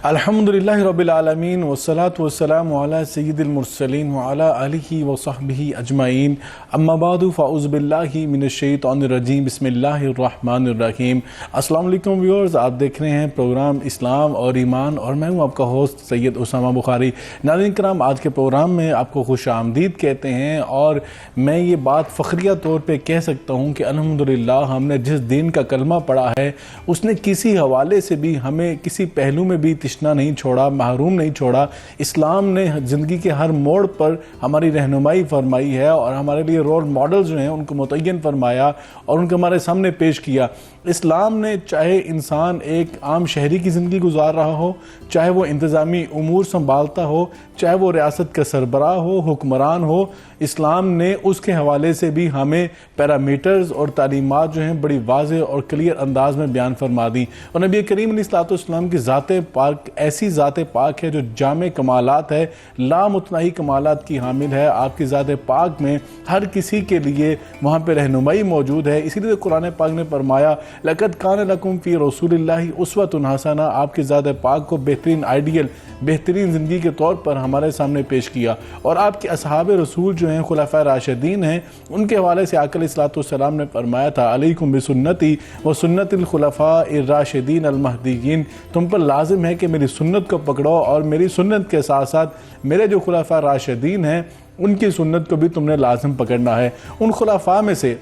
الحمدللہ رب العالمین والصلاة والسلام علی سید المرسلین وعلی آلہ وصحبہ اجمعین اما بعد فاعوذ باللہ من الشیطان الرجیم بسم اللہ الرحمن الرحیم۔ السلام علیکم ویورز، آپ دیکھ رہے ہیں پروگرام اسلام اور ایمان اور میں ہوں آپ کا ہوسٹ سید اسامہ بخاری۔ ناظرین کرام، آج کے پروگرام میں آپ کو خوش آمدید کہتے ہیں اور میں یہ بات فخریہ طور پہ کہہ سکتا ہوں کہ الحمدللہ ہم نے جس دین کا کلمہ پڑھا ہے اس نے کسی حوالے سے بھی ہمیں کسی پہلو میں بھی تشنا نہیں چھوڑا، محروم نہیں چھوڑا۔ اسلام نے زندگی کے ہر موڑ پر ہماری رہنمائی فرمائی ہے اور ہمارے لیے رول ماڈل جو ہیں ان کو متعین فرمایا اور ان کو ہمارے سامنے پیش کیا۔ اسلام نے چاہے انسان ایک عام شہری کی زندگی گزار رہا ہو، چاہے وہ انتظامی امور سنبھالتا ہو، چاہے وہ ریاست کا سربراہ ہو، حکمران ہو، اسلام نے اس کے حوالے سے بھی ہمیں پیرامیٹرز اور تعلیمات جو ہیں بڑی واضح اور کلیئر انداز میں بیان فرما دی۔ اور نبی کریم علیہ السلام کی ذات پاک ایسی ذات پاک ہے جو جامع کمالات ہے، لامتناہی کمالات کی حامل ہے۔ آپ کی ذات پاک میں ہر کسی کے لیے وہاں پہ رہنمائی موجود ہے۔ اسی لیے قرآن پاک نے فرمایا لَقَدْ كَانَ لَكُمْ فِي رَسُولِ اللَّهِ أُسْوَةٌ حَسَنَةٌ۔ آپ کی ذات پاک کو بہترین آئیڈیل، بہترین زندگی کے طور پر ہمارے سامنے پیش کیا۔ اور آپ کے اصحاب رسول جو ہیں خلفائے راشدین ہیں، ان کے حوالے سے آقا علیہ السلام نے فرمایا تھا علیکم بسنتی و سنت الخلفاء الراشدین المہدیین، تم پر لازم ہے کہ میری سنت کو پکڑو اور میری سنت کے ساتھ ساتھ میرے جو خلفاء راشدین ہیں ان کی سنت کو بھی تم نے لازم پکڑنا ہے۔ ان خلفاء میں سے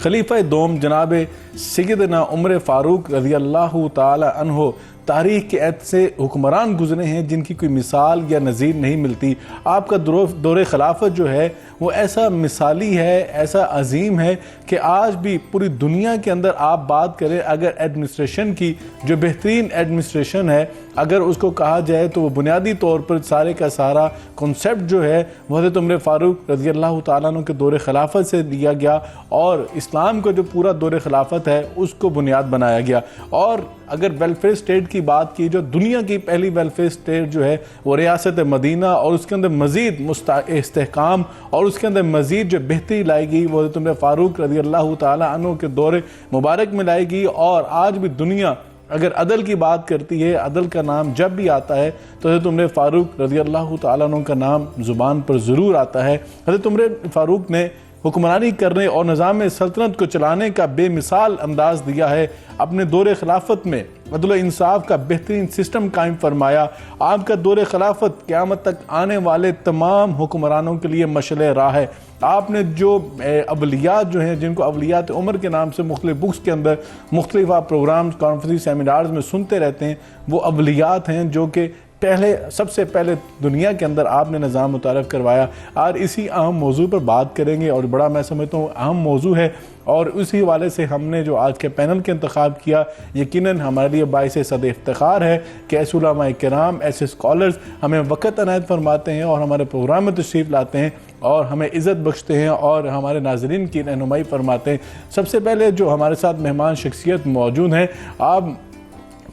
خلیفہ دوم جناب سیدنا عمر فاروق رضی اللہ تعالی عنہ تاریخ کے عہد سے حکمران گزرے ہیں جن کی کوئی مثال یا نظیر نہیں ملتی۔ آپ کا دور خلافت جو ہے وہ ایسا مثالی ہے، ایسا عظیم ہے کہ آج بھی پوری دنیا کے اندر آپ بات کریں اگر ایڈمنسٹریشن کی، جو بہترین ایڈمنسٹریشن ہے، اگر اس کو کہا جائے تو وہ بنیادی طور پر سارے کا سارا کنسیپٹ جو ہے وہ حضرت عمر فاروق رضی اللہ تعالیٰ عنہ کے دور خلافت سے دیا گیا اور اسلام کا جو پورا دور خلافت ہے اس کو بنیاد بنایا گیا۔ اور اگر ویلفیئر اسٹیٹ کی بات کی، جو دنیا کی پہلی ویلفیئر اسٹیٹ جو ہے وہ ریاست مدینہ، اور اس کے اندر مزید استحکام اور اس کے اندر مزید جو بہتری لائی گئی وہ حضرت عمر فاروق رضی اللہ تعالیٰ عنہ کے دور مبارک میں لائی گئی۔ اور آج بھی دنیا اگر عدل کی بات کرتی ہے، عدل کا نام جب بھی آتا ہے تو حضرت عمر فاروق رضی اللہ تعالیٰ عنہ کا نام زبان پر ضرور آتا ہے۔ حضرت عمر فاروق نے حکمرانی کرنے اور نظام سلطنت کو چلانے کا بے مثال انداز دیا ہے۔ اپنے دور خلافت میں عدل و انصاف کا بہترین سسٹم قائم فرمایا۔ آپ کا دور خلافت قیامت تک آنے والے تمام حکمرانوں کے لیے مشعل راہ ہے۔ آپ نے جو اولیات جو ہیں، جن کو اولیات عمر کے نام سے مختلف بکس کے اندر مختلف پروگرامز، کانفرنس، سیمینارز میں سنتے رہتے ہیں، وہ اولیات ہیں جو کہ سب سے پہلے دنیا کے اندر آپ نے نظام متعارف کروایا۔ اور اسی اہم موضوع پر بات کریں گے اور بڑا میں سمجھتا ہوں اہم موضوع ہے، اور اسی حوالے سے ہم نے جو آج کے پینل کے انتخاب کیا یقیناً ہمارے لیے باعث صد افتخار ہے کہ ایسے علماء کرام، ایسے اسکالرز ہمیں وقت عنایت فرماتے ہیں اور ہمارے پروگرام میں تشریف لاتے ہیں اور ہمیں عزت بخشتے ہیں اور ہمارے ناظرین کی رہنمائی فرماتے ہیں۔ سب سے پہلے جو ہمارے ساتھ مہمان شخصیت موجود ہیں، آپ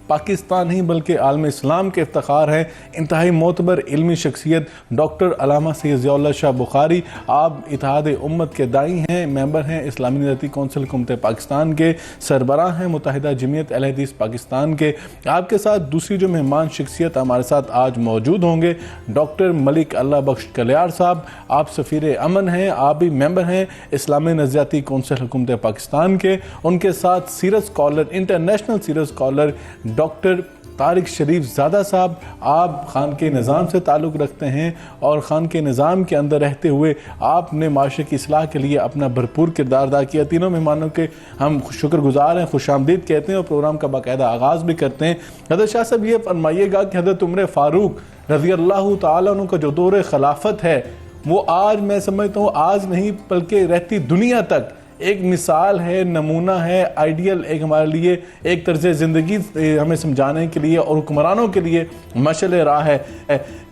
پاکستان نہیں بلکہ عالم اسلام کے افتخار ہیں، انتہائی معتبر علمی شخصیت ڈاکٹر علامہ سید ضیاء اللہ شاہ بخاری۔ آپ اتحاد امت کے داعی ہیں، ممبر ہیں اسلامی نظریاتی کونسل حکومت پاکستان کے، سربراہ ہیں متحدہ جمعیت اہل حدیث پاکستان کے۔ آپ کے ساتھ دوسری جو مہمان شخصیت ہمارے ساتھ آج موجود ہوں گے ڈاکٹر ملک اللہ بخش کلیار صاحب۔ آپ سفیر امن ہیں، آپ بھی ممبر ہیں اسلامی نظریاتی کونسل حکومت پاکستان کے۔ ان کے ساتھ سیرت اسکالر، انٹرنیشنل سیرت اسکالر ڈاکٹر طارق شریف زادہ صاحب۔ آپ خان کے نظام سے تعلق رکھتے ہیں اور خان کے نظام کے اندر رہتے ہوئے آپ نے معاشرے کی اصلاح کے لیے اپنا بھرپور کردار ادا کیا۔ تینوں مہمانوں کے ہم شکر گزار ہیں، خوش آمدید کہتے ہیں اور پروگرام کا باقاعدہ آغاز بھی کرتے ہیں۔ حضرت شاہ صاحب یہ فرمائیے گا کہ حضرت عمر فاروق رضی اللہ تعالیٰ عنہ کا جو دور خلافت ہے وہ آج میں سمجھتا ہوں آج نہیں بلکہ رہتی دنیا تک ایک مثال ہے، نمونہ ہے، آئیڈیل ایک ہمارے لیے ایک طرز زندگی ہمیں سمجھانے کے لیے اور حکمرانوں کے لیے مشعل راہ ہے۔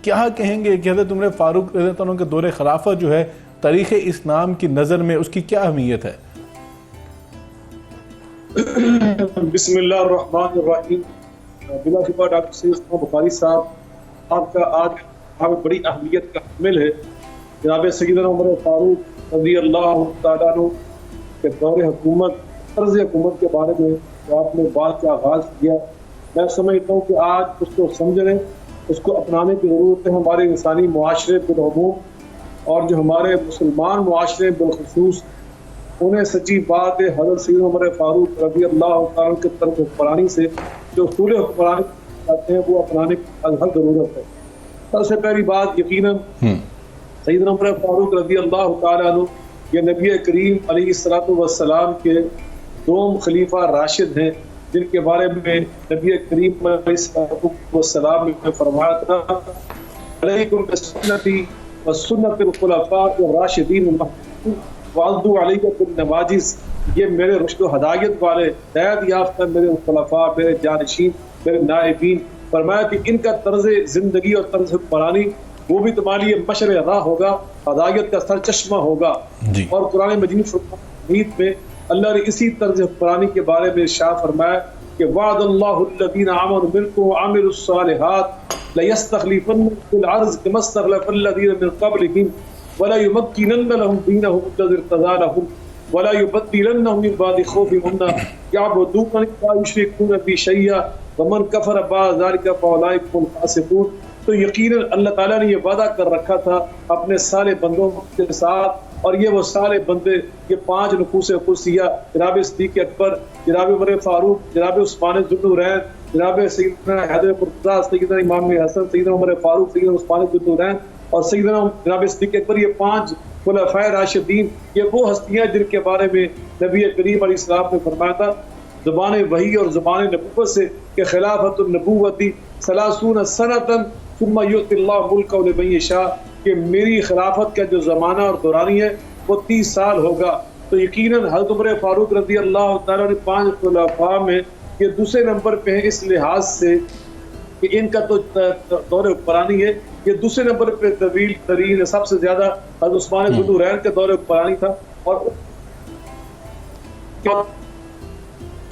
کیا کہیں گے کہ حضرت عمر فاروق رضی اللہ عنہ کے دور خلافت جو ہے تاریخ اسلام کی نظر میں اس کی کیا اہمیت ہے؟ بسم اللہ الرحمن الرحیم۔ بلا شبہ ڈاکٹر سید اسامہ بخاری صاحب آپ کا آج بڑی اہمیت کا حامل ہے۔ جناب سیدنا عمر فاروق رضی اللہ تعالیٰ عنہ کے دور حکومت، طرز حکومت کے بارے میں جو آپ نے بات کا آغاز کیا، میں سمجھتا ہوں کہ آج اس کو سمجھنے، اس کو اپنانے کی ضرورت ہے. ہمارے انسانی معاشرے بالعموم اور جو ہمارے مسلمان معاشرے بالخصوص، انہیں سچی بات ہے حضرت سیدنا عمر فاروق رضی اللہ تعالیٰ کے طرف حکمرانی سے جو اصول حکمرانی چاہتے ہیں وہ اپنانے کی الحد ضرورت ہے. سب سے پہلی بات یقیناً سیدنا عمر فاروق رضی اللہ تعالیٰ عنہ یہ نبی کریم علیہ الصلوۃ والسلام کے دوم خلیفہ راشد ہیں، جن کے بارے میں نبی کریم علیہ الصلوۃ والسلام نے فرمایا تھا علیکم بسنتی وسنت الخلفاء الراشدین المہدیین وعضوا علیکم بالنواجذ. یہ میرے رشد و ہدایت والے ہدایت یافتہ میرے خلفاء، میرے جانشین، میرے نائبین. فرمایا کہ ان کا طرز زندگی اور طرز حکمرانی وہ بھی تمہارے لیے مشرع راہ ہوگا، ہدایت کا سرچشمہ ہوگا. اور قرآن مجید میں اللہ نے اسی طرز حکمرانی کے بارے میں ارشاد فرمایا کہ وعد اللہ الذین آمنوا منکم وعملوا الصالحات لَيَسْتَخْلِفَنَّهُمْ فِي الْأَرْضِ كَمَا اسْتَخْلَفَ الَّذِينَ مِن قَبْلِهِمْ وَلَيُمَكِّنَنَّ لَهُمْ دِينَهُمْ الَّذِي ارْتَضَىٰ لَهُمْ وَلَيُبَدِّلَنَّهُم مِّن بَعْدِ خَوْفِهِمْ أَمْنًا يَعْبُدُونَنِي لَا يُشْرِكُونَ بِي شَيْئًا وَمَن كَفَرَ بَعْدَ ذَلِكَ فَأُولَٰئِكَ هُمُ الْفَاسِقُونَ. تو یقیناً اللہ تعالیٰ نے یہ وعدہ کر رکھا تھا اپنے صالح بندوں کے ساتھ، اور یہ وہ صالح بندے، یہ 5 نفوس قدسیہ، جناب صدیق اکبر، جناب عمر فاروق، جناب عثمان ذو النورین، جناب سیدنا حیدر قرطبی، سیدنا امام حسن، سیدنا عمر فاروق، سیدنا عثمان ذو النورین اور سیدنا جناب صدیق اکبر، یہ 5 خلفائے راشدین، یہ وہ ہستیاں جن کے بارے میں نبی کریم علیہ السلام نے فرمایا تھا زبان وحی اور زبان نبوت سے کہ خلافت النبوتی 30 سنۃ ثم یؤتی اللہ ملکہ لمن یشاء، کہ میری خلافت کا جو زمانہ اور دورانی ہے وہ 30 سال ہوگا. تو یقیناً حضرت عمر فاروق رضی اللہ تعالیٰ نے 5 خلفاء میں یہ دوسرے نمبر پہ ہیں اس لحاظ سے کہ ان کا تو دور حکمرانی ہے، یہ دوسرے نمبر پہ طویل ترین، سب سے زیادہ حضرت عثمان ذو النورین کا دور حکمرانی تھا اور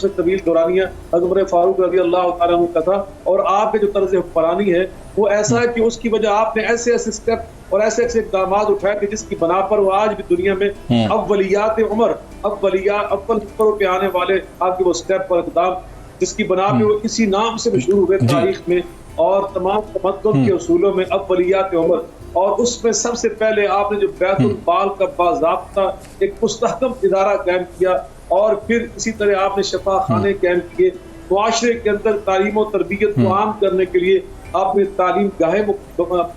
سے طویل دورانیہ حضرت عمر فاروق رضی اللہ تعالیٰ عنہ کا تھا. اور آپ کے جو طرز حکمرانی ہے وہ ایسا ہے کہ اس کی وجہ آپ نے ایسے ایسے اسٹیپ اور ایسے ایسے اقدامات اٹھائے کہ جس کی بنا پر وہ آج بھی دنیا میں اولیات عمر، اول نمبروں پہ آنے والے آپ کے وہ اسٹیپ اور اقدام جس کی بنا پہ وہ اسی نام سے مشہور ہوئے تاریخ میں اور تمام تمدن کے اصولوں میں اولیات عمر. اور اس میں سب سے پہلے آپ نے جو بیت المال کا باضابطہ ایک مستحکم ادارہ قائم کیا، اور پھر اسی طرح آپ نے شفا خانے قائم کیے. معاشرے کے اندر تعلیم و تربیت کو عام کرنے کے لیے آپ نے تعلیم گاہیں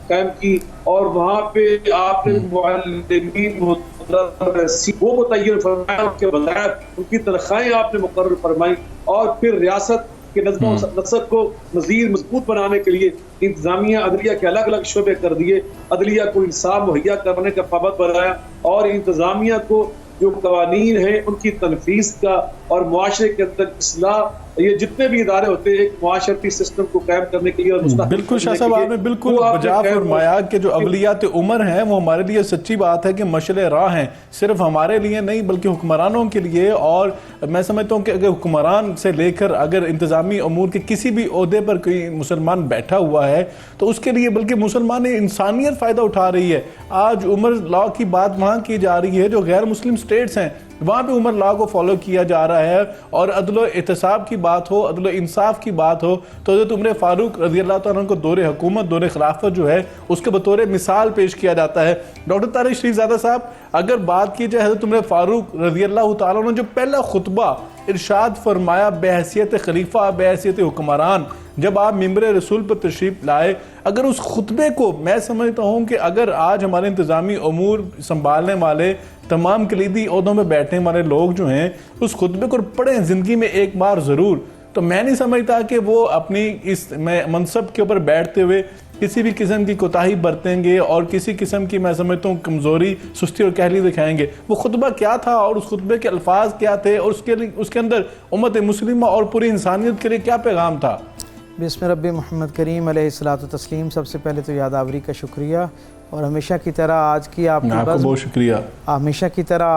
قائم کی، اور وہاں پہ آپ نے معلمین وہ متعین فرمایا، ان کے وظائف، ان کی تنخواہیں آپ نے مقرر فرمائی، اور پھر ریاست کے نظم و نسق کو مزید مضبوط بنانے کے لیے انتظامیہ عدلیہ کے الگ الگ شعبے کر دیے، عدلیہ کو انصاف مہیا کرنے کا پابند بنایا، اور انتظامیہ کو جو قوانین ہیں ان کی تنفیذ کا اور معاشرے کے اندر اصلاح، یہ جتنے بھی ادارے ہوتے ہیں ایک معاشرتی سسٹم کو قائم کرنے کے لیے. بالکل شاہ صاحب، آپ نے بالکل بجا فرمایا کہ جو اولیات عمر ہیں وہ ہمارے لیے سچی بات ہے کہ مشعل راہ ہیں، صرف ہمارے لیے نہیں بلکہ حکمرانوں کے لیے. اور میں سمجھتا ہوں کہ اگر حکمران سے لے کر اگر انتظامی امور کے کسی بھی عہدے پر کوئی مسلمان بیٹھا ہوا ہے تو اس کے لیے بلکہ مسلمان انسانیت فائدہ اٹھا رہی ہے. آج عمر لاء کی بات وہاں کی جا رہی ہے جو غیر مسلم سٹیٹس ہیں، وہاں پہ عمر لاء کو فالو کیا جا رہا ہے. اور عدل و احتساب کی بات ہو، عدل و انصاف کی بات ہو تو حضرت عمر فاروق رضی اللہ تعالیٰ عنہ کو دور حکومت، دور خلافت جو ہے اس کے بطور مثال پیش کیا جاتا ہے. ڈاکٹر طارق شریف زادہ صاحب، اگر بات کی جائے حضرت عمر فاروق رضی اللہ تعالیٰ عنہ جو پہلا خطبہ ارشاد فرمایا بحیثیت خلیفہ، بحیثیت حکمران، جب آپ ممبر رسول پر تشریف لائے، اگر اس خطبے کو میں سمجھتا ہوں کہ اگر آج ہمارے انتظامی امور سنبھالنے والے تمام کلیدی عہدوں میں بیٹھنے والے لوگ جو ہیں اس خطبے کو پڑھیں زندگی میں ایک بار ضرور، تو میں نہیں سمجھتا کہ وہ اپنی اس منصب کے اوپر بیٹھتے ہوئے کسی بھی قسم کی کوتاہی برتیں گے اور کسی قسم کی میں سمجھتا ہوں کمزوری، سستی اور کہلی دکھائیں گے. وہ خطبہ کیا تھا اور اس خطبے کے الفاظ کیا تھے اور اس کے اندر امت مسلمہ اور پوری انسانیت کے لیے کیا پیغام تھا؟ بسم رب محمد کریم علیہ الصلوۃ والتسلیم. سب سے پہلے تو یاد آوری کا شکریہ، اور ہمیشہ کی طرح آج کی آپ کی بزم، بہت شکریہ. ہمیشہ کی طرح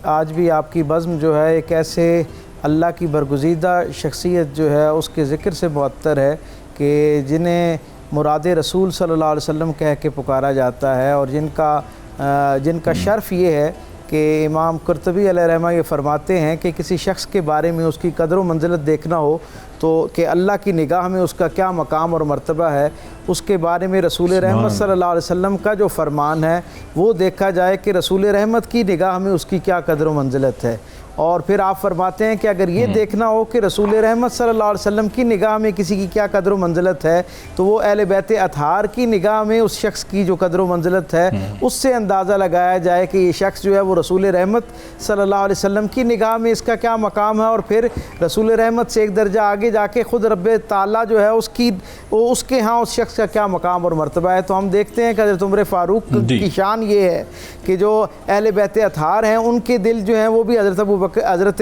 آج بھی آپ کی بزم جو ہے ایک ایسے اللہ کی برگزیدہ شخصیت جو ہے اس کے ذکر سے معطر ہے کہ جنہیں مراد رسول صلی اللہ علیہ وسلم کہہ کے پکارا جاتا ہے، اور جن کا شرف یہ ہے کہ امام قرطبی علیہ رحمہ یہ فرماتے ہیں کہ کسی شخص کے بارے میں اس کی قدر و منزلت دیکھنا ہو تو کہ اللہ کی نگاہ میں اس کا کیا مقام اور مرتبہ ہے، اس کے بارے میں رسول رحمت صلی اللہ علیہ وسلم کا جو فرمان ہے وہ دیکھا جائے کہ رسول رحمت کی نگاہ میں اس کی کیا قدر و منزلت ہے۔ اور پھر آپ فرماتے ہیں کہ اگر یہ دیکھنا ہو کہ رسول رحمت صلی اللہ علیہ وسلم کی نگاہ میں کسی کی کیا قدر و منزلت ہے تو وہ اہل بیت اطہار کی نگاہ میں اس شخص کی جو قدر و منزلت ہے اس سے اندازہ لگایا جائے کہ یہ شخص جو ہے وہ رسول رحمت صلی اللہ علیہ وسلم کی نگاہ میں اس کا کیا مقام ہے، اور پھر رسول رحمت سے ایک درجہ آگے جا کے خود رب تعالیٰ جو ہے اس کے ہاں اس شخص کا کیا مقام اور مرتبہ ہے۔ تو ہم دیکھتے ہیں کہ حضرت عمر فاروق کی شان یہ ہے کہ جو اہل بیت اطہار ہیں ان کے دل جو ہیں وہ بھی حضرت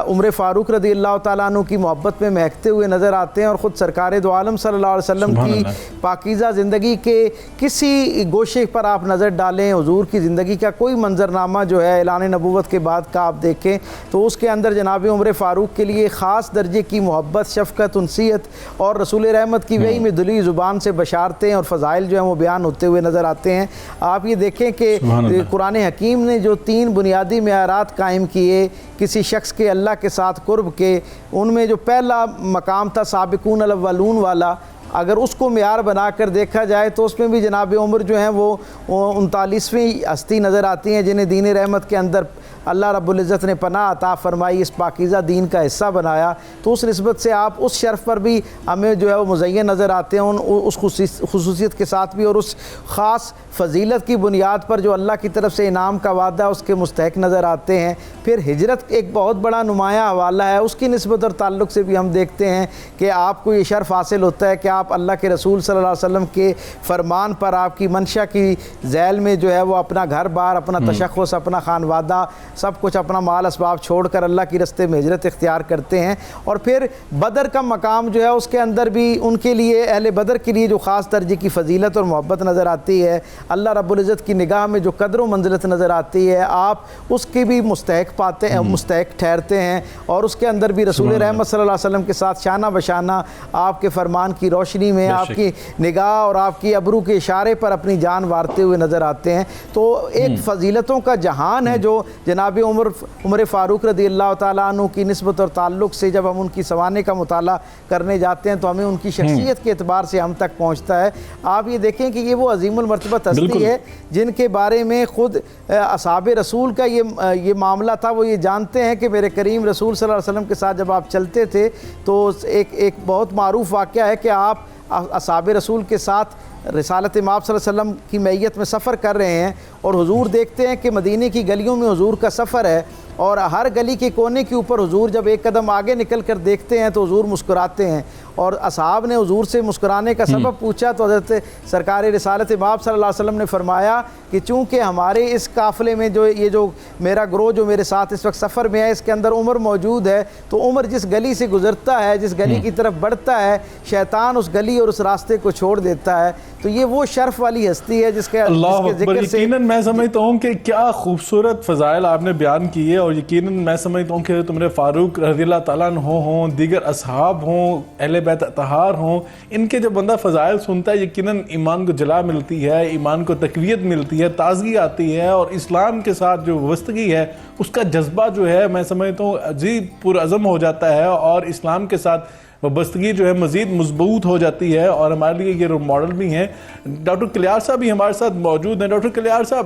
عمر فاروق رضی اللہ تعالیٰ عنہ کی محبت میں مہکتے ہوئے نظر آتے ہیں، اور خود سرکار دو عالم صلی اللہ علیہ وسلم کی پاکیزہ زندگی کے کسی گوشے پر آپ نظر ڈالیں، حضور کی زندگی کا کوئی منظرنامہ جو ہے اعلان نبوت کے بعد کا آپ دیکھیں تو اس کے اندر جناب عمر فاروق کے لیے خاص درجے کی محبت، شفقت، انسیت اور رسول رحمت کی وہی میں دلی زبان سے بشارتیں اور فضائل جو ہیں وہ بیان ہوتے ہوئے نظر آتے ہیں۔ آپ یہ دیکھیں کہ قرآن حکیم نے جو 3 بنیادی معیارات قائم کیے کسی شخص کے اللہ کے ساتھ قرب کے، ان میں جو پہلا مقام تھا سابقون الاولون والا، اگر اس کو معیار بنا کر دیکھا جائے تو اس میں بھی جناب عمر جو ہیں وہ 39ویں ہستی نظر آتی ہیں جنہیں دین رحمت کے اندر اللہ رب العزت نے پناہ عطا فرمائی، اس پاکیزہ دین کا حصہ بنایا، تو اس نسبت سے آپ اس شرف پر بھی ہمیں جو ہے وہ مزین نظر آتے ہیں اس خصوصیت کے ساتھ بھی، اور اس خاص فضیلت کی بنیاد پر جو اللہ کی طرف سے انعام کا وعدہ اس کے مستحق نظر آتے ہیں۔ پھر ہجرت ایک بہت بڑا نمایاں حوالہ ہے، اس کی نسبت اور تعلق سے بھی ہم دیکھتے ہیں کہ آپ کو یہ شرف حاصل ہوتا ہے کہ آپ اللہ کے رسول صلی اللہ علیہ وسلم کے فرمان پر آپ کی منشا کی ذیل میں جو ہے وہ اپنا گھر بار، اپنا تشخص، اپنا خانوادہ، سب کچھ، اپنا مال اسباب چھوڑ کر اللہ کی رستے میں ہجرت اختیار کرتے ہیں۔ اور پھر بدر کا مقام جو ہے اس کے اندر بھی ان کے لیے، اہل بدر کے لیے جو خاص درجے کی فضیلت اور محبت نظر آتی ہے، اللہ رب العزت کی نگاہ میں جو قدر و منزلت نظر آتی ہے، آپ اس کی بھی مستحق پاتے ہیں، مستحق ٹھہرتے ہیں، اور اس کے اندر بھی رسول رحمت صلی اللہ علیہ وسلم کے ساتھ شانہ بشانہ آپ کے فرمان کی روشنی میں آپ کی نگاہ اور آپ کی ابرو کے اشارے پر اپنی جان وارتے ہوئے نظر آتے ہیں۔ تو ایک فضیلتوں کا جہان ہے جو جناب عمر فاروق رضی اللہ تعالیٰ عنہ کی نسبت اور تعلق سے جب ہم ان کی سوانح کا مطالعہ کرنے جاتے ہیں تو ہمیں ان کی شخصیت کے اعتبار سے ہم تک پہنچتا ہے۔ آپ یہ دیکھیں کہ یہ وہ عظیم المرتبہ ہستی ہے جن کے بارے میں خود اصحاب رسول کا یہ معاملہ تھا، وہ یہ جانتے ہیں کہ میرے کریم رسول صلی اللہ علیہ وسلم کے ساتھ جب آپ چلتے تھے تو ایک بہت معروف واقعہ ہے کہ آپ اصحاب رسول کے ساتھ رسالت مآب صلی اللہ علیہ وسلم کی معیت میں سفر کر رہے ہیں، اور حضور دیکھتے ہیں کہ مدینہ کی گلیوں میں حضور کا سفر ہے، اور ہر گلی کے کونے کے اوپر حضور جب ایک قدم آگے نکل کر دیکھتے ہیں تو حضور مسکراتے ہیں، اور اصحاب نے حضور سے مسکرانے کا سبب پوچھا تو حضرت سرکار رسالت مآب صلی اللہ علیہ وسلم نے فرمایا کہ چونکہ ہمارے اس قافلے میں جو میرا گروہ جو میرے ساتھ اس وقت سفر میں ہے اس کے اندر عمر موجود ہے، تو عمر جس گلی سے گزرتا ہے، جس گلی کی طرف بڑھتا ہے، شیطان اس گلی اور اس راستے کو چھوڑ دیتا ہے۔ تو یہ وہ شرف والی ہستی ہے جس کے ذکر سے یقیناً میں سمجھتا ہوں کہ کیا خوبصورت فضائل آپ نے بیان کیے، اور یقیناً میں سمجھتا ہوں کہ تمہارے فاروق رضی اللہ تعالیٰ عنہ ہوں، دیگر اصحاب ہوں، اہل بیت اطہار ہوں، ان کے جب بندہ فضائل سنتا ہے یقیناً ایمان کو جلا ملتی ہے، ایمان کو تقویت ملتی ہے، تازگی آتی ہے، اور اسلام کے ساتھ جو وابستگی ہے اس کا جذبہ جو ہے میں سمجھتا ہوں عجیب پرعزم ہو جاتا ہے، اور اسلام کے ساتھ وابستگی جو ہے مزید مضبوط ہو جاتی ہے، اور ہمارے لیے یہ رول ماڈل بھی ہیں۔ ڈاکٹر کلیار صاحب بھی ہمارے ساتھ موجود ہیں۔ ڈاکٹر کلیار صاحب،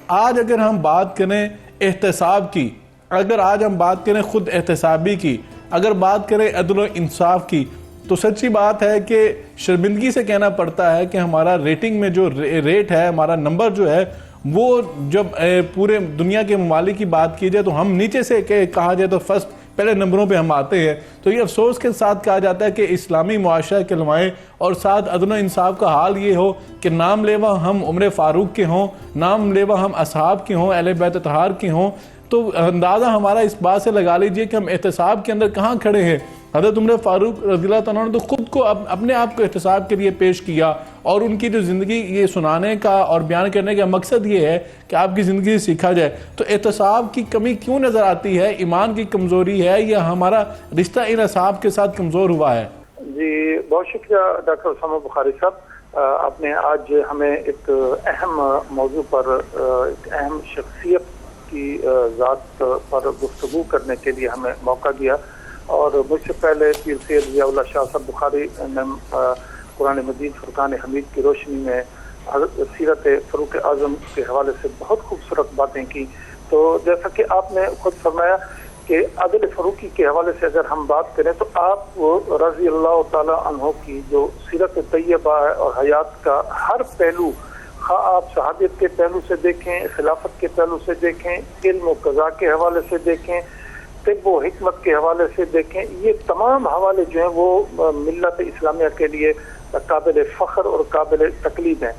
آج اگر ہم بات کریں احتساب کی، اگر آج ہم بات کریں خود احتسابی کی، اگر بات کریں عدل و انصاف کی، تو سچی بات ہے کہ شرمندگی سے کہنا پڑتا ہے کہ ہمارا ریٹنگ میں جو ریٹ ہے، ہمارا نمبر جو ہے، وہ جب پورے دنیا کے ممالک کی بات کی جائے تو ہم نیچے سے کہا جائے تو فرسٹ پہلے نمبروں پہ ہم آتے ہیں۔ تو یہ افسوس کے ساتھ کہا جاتا ہے کہ اسلامی معاشرہ کے علمائے اور ساتھ عدل و انصاف کا حال یہ ہو کہ نام لیوا ہم عمر فاروق کے ہوں، نام لیوا ہم اصحاب کے ہوں، اہل بیت اطہار کے ہوں، تو اندازہ ہمارا اس بات سے لگا لیجئے کہ ہم احتساب کے اندر کہاں کھڑے ہیں۔ حضرت عمر فاروق رضی اللہ تعالیٰ نے تو خود کو اپنے آپ کو احتساب کے لیے پیش کیا، اور ان کی جو زندگی یہ سنانے کا اور بیان کرنے کا مقصد یہ ہے کہ آپ کی زندگی سے سیکھا جائے۔ تو احتساب کی کمی کیوں نظر آتی ہے؟ ایمان کی کمزوری ہے یا ہمارا رشتہ ان اصحاب کے ساتھ کمزور ہوا ہے؟ جی بہت شکریہ ڈاکٹر اسامہ بخاری صاحب، آپ نے آج ہمیں ایک اہم موضوع پر، ایک اہم شخصیت کی ذات پر گفتگو کرنے کے لیے ہمیں موقع دیا. اور مجھ سے پہلے پیر سید ضیاء اللہ شاہ صاحب بخاری نے قرآن مجید فرقان حمید کی روشنی میں سیرت فاروق اعظم کے حوالے سے بہت خوبصورت باتیں کی. تو جیسا کہ آپ نے خود فرمایا کہ عادل فاروقی کے حوالے سے اگر ہم بات کریں تو آپ رضی اللہ تعالی عنہ کی جو سیرت طیبہ ہے اور حیات کا ہر پہلو، خواہ آپ شہادت کے پہلو سے دیکھیں، خلافت کے پہلو سے دیکھیں، علم و قضاء کے حوالے سے دیکھیں، طب و حکمت کے حوالے سے دیکھیں، یہ تمام حوالے جو ہیں وہ ملت اسلامیہ کے لیے قابل فخر اور قابل تقلید ہیں.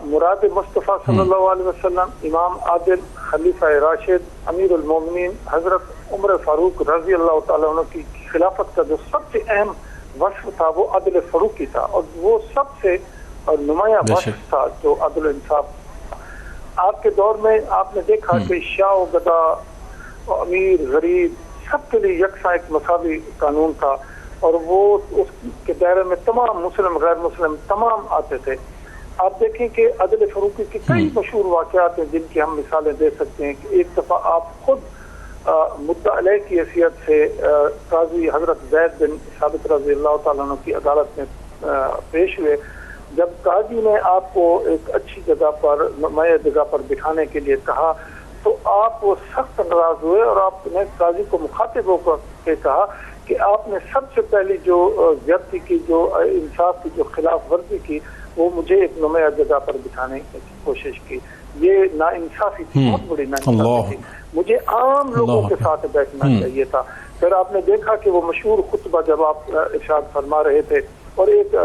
مراد مصطفیٰ صلی اللہ علیہ وسلم، امام عادل، خلیفہ راشد، امیر المومنین حضرت عمر فاروق رضی اللہ تعالیٰ عنہ کی خلافت کا جو سب سے اہم وصف تھا وہ عدل فاروقی تھا، اور وہ سب سے نمایاں وصف تھا جو عدل انصاف. آپ کے دور میں آپ نے دیکھا کہ شاہ و گدا، امیر غریب سب کے لیے یکساں ایک مساوی قانون تھا، اور وہ اس کے دائرے میں تمام مسلم غیر مسلم تمام آتے تھے. آپ دیکھیں کہ عدل فاروقی کے کئی مشہور واقعات ہیں جن کی ہم مثالیں دے سکتے ہیں. کہ ایک دفعہ آپ خود مدعا علیہ کی حیثیت سے قاضی حضرت زید بن ثابت رضی اللہ تعالیٰ عنہ کی عدالت میں پیش ہوئے. جب قاضی نے آپ کو ایک اچھی جگہ پر، نمایاں جگہ پر بٹھانے کے لیے کہا تو آپ وہ سخت ناراض ہوئے، اور آپ نے قاضی کو مخاطب ہو کر کہا کہ آپ نے سب سے پہلی جو زیادتی کی، جو انصاف کی جو خلاف ورزی کی، وہ مجھے ایک نمایاں جگہ پر بٹھانے کی کوشش کی. یہ ناانصافی تھی، بہت بڑی ناانصافی تھی. مجھے عام لوگوں کے ساتھ بیٹھنا چاہیے تھا. پھر آپ نے دیکھا کہ وہ مشہور خطبہ جب آپ ارشاد فرما رہے تھے اور ایک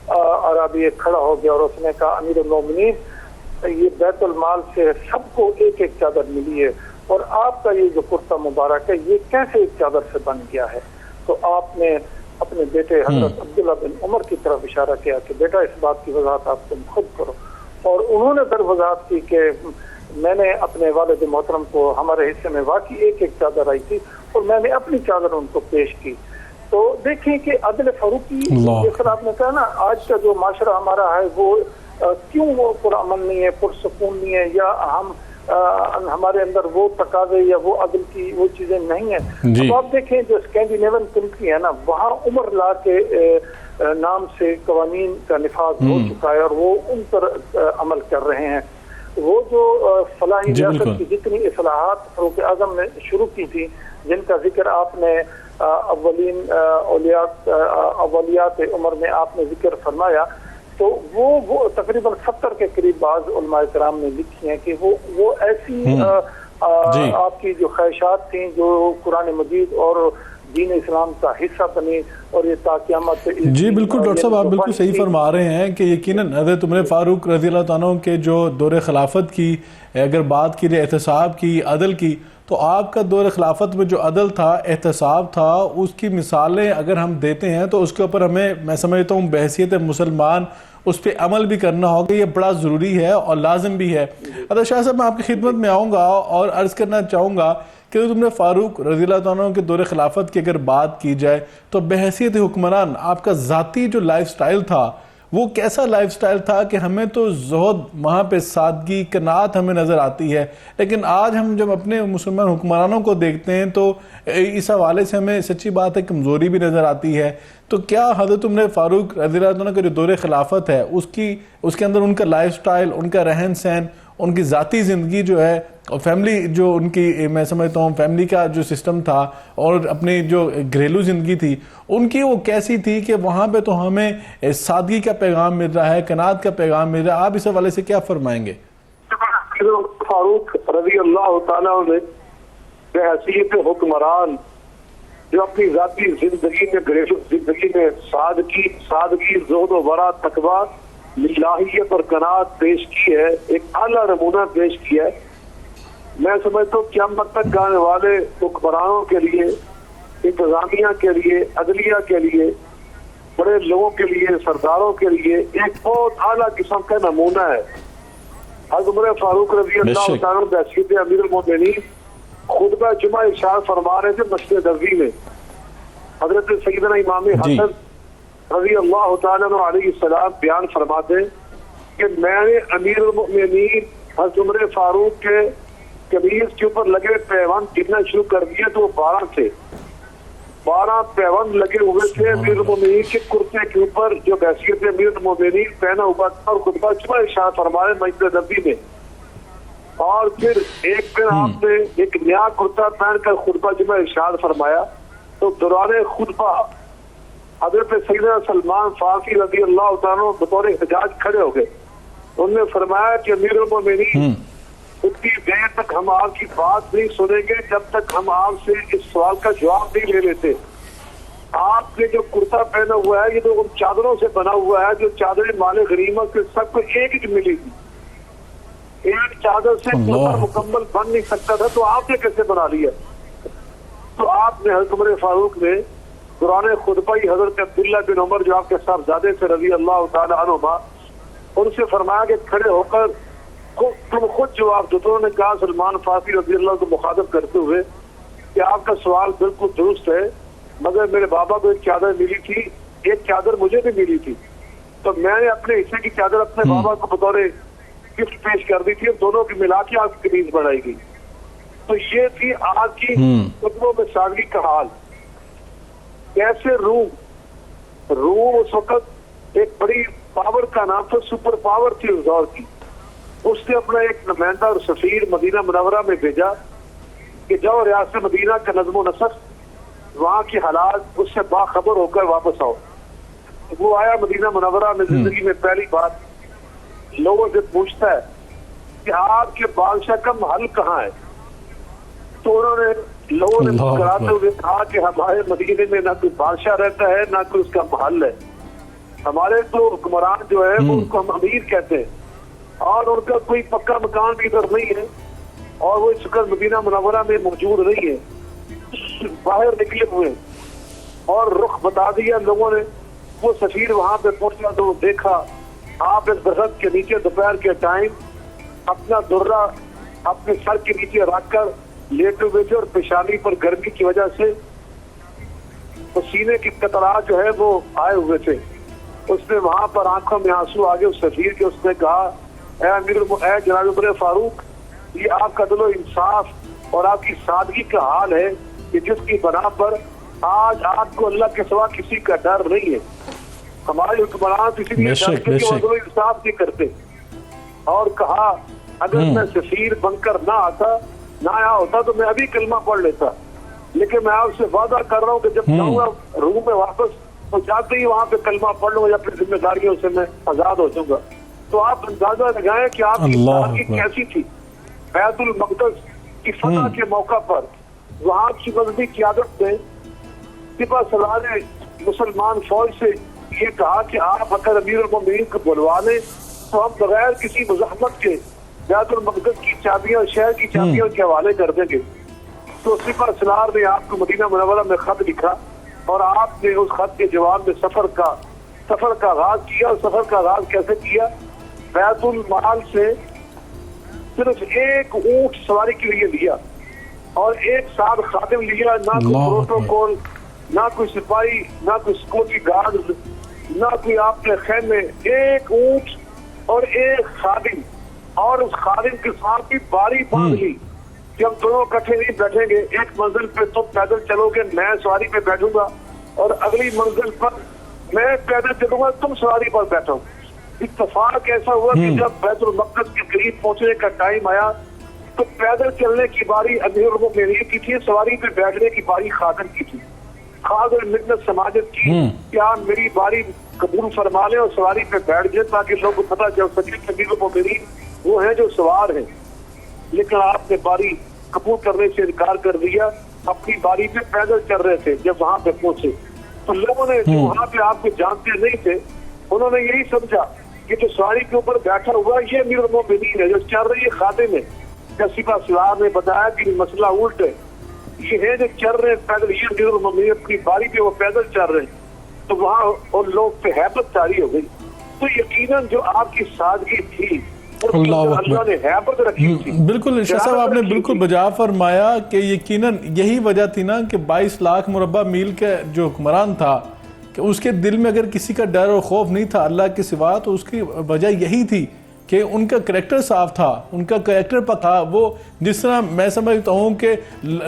عربی ایک کھڑا ہو گیا اور اس نے کہا امیر المومنین یہ بیت المال سے سب کو ایک ایک چادر ملی ہے، اور آپ کا یہ جو کرتا مبارک ہے یہ کیسے ایک چادر سے بن گیا ہے؟ تو آپ نے اپنے بیٹے حضرت عبداللہ بن عمر کی طرف اشارہ کیا کہ بیٹا اس بات کی وضاحت آپ تم خود کرو. اور انہوں نے در وضاحت کی کہ میں نے اپنے والد محترم کو، ہمارے حصے میں واقعی ایک ایک چادر آئی تھی اور میں نے اپنی چادر ان کو پیش کی. تو دیکھیں کہ عدل فاروقی، جس طرح آپ نے کہا نا آج کا جو معاشرہ ہمارا ہے وہ کیوں وہ پرامن نہیں ہے، پرسکون نہیں ہے، یا ہمارے اندر وہ تقاضے یا وہ عدل کی وہ چیزیں نہیں ہیں. اب آپ دیکھیں جو اسکینڈینیوین کنٹری ہے نا، وہاں عمر لا کے نام سے قوانین کا نفاذ ہو چکا ہے اور وہ ان پر عمل کر رہے ہیں. وہ جو فلاحی ریاست کی جتنی اصلاحات فاروق اعظم نے شروع کی تھی، جن کا ذکر آپ نے اولین اولیات عمر میں آپ نے ذکر فرمایا، تو وہ تقریباً 70 کے قریب بعض علماء کرام نے لکھی ہیں کہ وہ ایسی آپ کی جو خواہشات تھیں جو قرآن مجید اور دین اسلام کا حصہ بنی، اور یہ تا قیامت. جی بالکل ڈاکٹر صاحب، آپ بالکل صحیح فرما رہے ہیں کہ یقیناً حضرت عمر فاروق رضی اللہ تعالیٰ عنہ کے جو دور خلافت کی اگر بات کی جائے، احتساب کی، عدل کی، تو آپ کا دور خلافت میں جو عدل تھا، احتساب تھا، اس کی مثالیں اگر ہم دیتے ہیں تو اس کے اوپر ہمیں، میں سمجھتا ہوں بحیثیت مسلمان اس پہ عمل بھی کرنا ہوگا. یہ بڑا ضروری ہے اور لازم بھی ہے. حضرت شاہ صاحب میں آپ کی خدمت میں آؤں گا اور عرض کرنا چاہوں گا کہ تم نے فاروق رضی اللہ عنہ کے دور خلافت کی اگر بات کی جائے تو بحیثیت حکمران آپ کا ذاتی جو لائف سٹائل تھا وہ کیسا لائف سٹائل تھا کہ ہمیں تو زہد، وہاں پہ سادگی، قناعت ہمیں نظر آتی ہے، لیکن آج ہم جب اپنے مسلمان حکمرانوں کو دیکھتے ہیں تو اس حوالے سے ہمیں سچی بات ہے کمزوری بھی نظر آتی ہے. تو کیا حضرت عمر فاروق رضی اللہ عنہ کا جو دور خلافت ہے اس کے اندر ان کا لائف سٹائل، ان کا رہن سہن، ان کی ذاتی زندگی جو ہے اور فیملی جو ان کی، میں سمجھتا ہوں فیملی کا جو سسٹم تھا اور اپنی جو گھریلو زندگی تھی ان کی، وہ کیسی تھی کہ وہاں پہ تو ہمیں سادگی کا پیغام مل رہا ہے، قناعت کا پیغام مل رہا ہے؟ آپ اس حوالے سے کیا فرمائیں گے؟ فاروق رضی اللہ تعالیٰ نے بحیثیت حکمران جو اپنی ذاتی زندگی میں، گھریلو زندگی میں سادگی، زہد و ورع، تقویٰ، للہیت اور قناعت پیش کی ہے، ایک اعلیٰ نمونہ پیش کیا ہے. میں سمجھتا ہوں قیامت تک آنے والے حکمرانوں کے لیے، انتظامیہ کے لیے، عدلیہ کے لیے، بڑے لوگوں کے لیے، سرداروں کے لیے ایک بہت اعلیٰ قسم کا نمونہ ہے. حضرت عمر فاروق رضی اللہ تعالیٰ عنہ بحیثیت امیر المومنین خطبہ جمعہ ارشاد فرما رہے تھے مسجد نبوی میں. حضرت سیدنا امام حسن رضی اللہ تعالیٰ عنہ علیہ السلام بیان فرماتے کہ میں نے امیر المؤمنین حضرت عمر فاروق کے قمیض کے اوپر لگے پیوند گرنا شروع کر دیے تو وہ 12 تھے. 12 پیوند لگے ہوئے تھے امیر المومنین کے کرتے کے اوپر جو بحیثیت امیر المومنین پہنا ہوا تھا, اور خطبہ جمعہ ارشاد فرمائے مسجد نبوی میں. اور پھر ایک دن آپ نے ایک نیا کرتا پہن کر خطبہ جمعہ ارشاد فرمایا تو دوران خطبہ حضرت سیدنا سلمان فارسی رضی اللہ تعالیٰ عنہ بطور احتجاج کھڑے ہو گئے. انہوں نے فرمایا کہ امیر المومنین اتنی دیر تک ہم آپ کی بات نہیں سنیں گے جب تک ہم آپ سے اس سوال کا جواب نہیں لے لیتے. آپ نے جو کرتا پہنا ہوا ہے یہ تو ان چادروں سے بنا ہوا ہے جو چادریں مال غنیمت سے سب کو ایک ایک ملی تھی. ایک چادر سے کرتا مکمل بن نہیں سکتا تھا, تو آپ نے کیسے بنا لیا؟ تو آپ نے حضرت عمر فاروق نے دوران خطبہ ہی حضرت عبداللہ بن عمر جو آپ کے صاحبزادے سے رضی اللہ تعالی عنہما, ان سے فرمایا کہ کھڑے ہو کر تم خود جواب دو. تو انہوں نے کہا سلمان فارسی رضی اللہ کو مخاطب کرتے ہوئے کہ آپ کا سوال بالکل درست ہے, مگر میرے بابا کو ایک چادر ملی تھی, ایک چادر مجھے بھی ملی تھی, تو میں نے اپنے حصے کی چادر اپنے بابا کو بطور گفٹ پیش کر دی تھی, اور دونوں کی ملا کے آپ کی قمیض بڑھائی گئی. تو یہ تھی آج کی خطبوں میں سادگی کا حال. کیسے روم اس وقت ایک بڑی پاور کا نام تھا, سپر پاور تھی اس دور کی. اس نے اپنا ایک نمائندہ اور سفیر مدینہ منورہ میں بھیجا کہ جاؤ ریاست مدینہ کا نظم و نسق, وہاں کی حالات اس سے باخبر ہو کر واپس آؤ. وہ آیا مدینہ منورہ میں, زندگی میں پہلی بات لوگوں سے پوچھتا ہے کہ آپ کے بادشاہ کا محل کہاں ہے. تو انہوں نے لوگوں نے مسکراتے ہوئے کہا کہ ہمارے مدینے میں نہ کوئی بادشاہ رہتا ہے نہ کوئی اس کا محل ہے. ہمارے تو حکمران جو ہے وہ ان کو ہم امیر کہتے ہیں, اور ان کا کوئی پکا مکان بھی ادھر نہیں ہے, اور وہ اس وقت مدینہ منورہ میں موجود نہیں ہے. باہر نکلے ہوئے اور رخ بتا دیا لوگوں نے. وہ سفیر وہاں پہ پہنچا تو دیکھا آپ ایک درخت کے نیچے دوپہر کے ٹائم اپنا درہ اپنے سر کے نیچے رکھ کر لیٹے ہوئے تھے, اور پیشانی پر گرمی کی وجہ سے پسینے کی قطرات جو ہے وہ آئے ہوئے تھے. اس نے وہاں پر آنکھوں میں آنسو آگے اس سفیر کے, اس نے کہا اے جناب عمر فاروق, یہ آپ کا دل و انصاف اور آپ کی سادگی کا حال ہے کہ جس کی بنا پر آج آپ کو اللہ کے سوا کسی کا ڈر نہیں ہے. ہمارے حکمران کسی بھی دل و انصاف نہیں کرتے. اور کہا اگر میں سفیر بن کر نہ آیا ہوتا تو میں ابھی کلمہ پڑھ لیتا, لیکن میں آپ سے وعدہ کر رہا ہوں کہ جب جاؤں گا روم میں واپس تو جاتے ہی وہاں پہ کلمہ پڑھ لوں یا پھر ذمہ داریوں سے میں آزاد ہو جاؤں گا. تو آپ اندازہ لگائیں کہ آپ کی زندگی کیسی تھی. بیت المقدس کی فتح کے موقع پر وہاں کی مذہبی قیادت نے سپہ سالار نے مسلمان فوج سے یہ کہا کہ آپ اگر امیر المومنین کو بلوا لیں تو ہم بغیر کسی مزاحمت کے بیت المقدس کی چابیاں, شہر کی چابیاں کے حوالے کر دیں گے. تو سپہ سالار نے آپ کو مدینہ منورہ میں خط لکھا, اور آپ نے اس خط کے جواب میں سفر کا آغاز کیا. اور سفر کا آغاز کیسے کیا؟ بیت المال سے صرف ایک اونٹ سواری کے لیے لیا, اور ایک ساتھ خادم لیا. نہ کوئی پروٹوکول, نہ کوئی سپاہی, نہ کوئی سکیورٹی گارڈ, نہ کوئی آپ کے خیمے. ایک اونٹ اور ایک خادم, اور اس خادم کے ساتھ بھی باری باندھ لی کہ ہم دونوں اکٹھے نہیں بیٹھیں گے. ایک منزل پہ تم پیدل چلو گے, میں سواری پہ بیٹھوں گا, اور اگلی منزل پر میں پیدل چلوں گا, تم سواری پر بیٹھو. اتفاق ایسا ہوا کہ جب بیت المقدس کے قریب پہنچنے کا ٹائم آیا تو پیدل چلنے کی باری امیر المومنین کی تھی, سواری پہ بیٹھنے کی باری خادم کی تھی. خادم منت سماجت کی کہ آپ میری باری قبول فرما لیں اور سواری پہ بیٹھ جائیں تاکہ لوگوں کو پتہ چل سکے کہ امیر المومنین وہ ہیں جو سوار ہیں. لیکن آپ نے باری قبول کرنے سے انکار کر دیا. اپنی باری پہ پیدل چل رہے تھے. جب وہاں پہ پہنچے تو لوگوں نے جو وہاں پہ آپ کو جانتے نہیں تھے, انہوں نے یہی سمجھا کہ جو سواری کے اوپر بیٹھا ہوا یہ امیر المومنین ہے, جو چل رہی ہے خادم ہے. جب سپہ سالار نے بتایا کہ مسئلہ الٹ ہے, یہ ہے جو چل رہے ہیں پیدل, یہ امیر المومنین اپنی باری پہ وہ پیدل چل رہے ہیں. تو وہاں ان لوگ پہ ہیبت طاری ہو گئی. تو یقیناً جو آپ کی سادگی تھی اللہ نے ہیبت رکھی تھی. بالکل شاہ صاحب, آپ نے بالکل بجا فرمایا کہ یقیناً یہی وجہ تھی نا کہ 22 لاکھ مربع میل کا جو حکمران تھا کہ اس کے دل میں اگر کسی کا ڈر اور خوف نہیں تھا اللہ کے سوا, تو اس کی وجہ یہی تھی کہ ان کا کریکٹر صاف تھا، ان کا کریکٹر پتہ تھا، وہ جس طرح میں سمجھتا ہوں کہ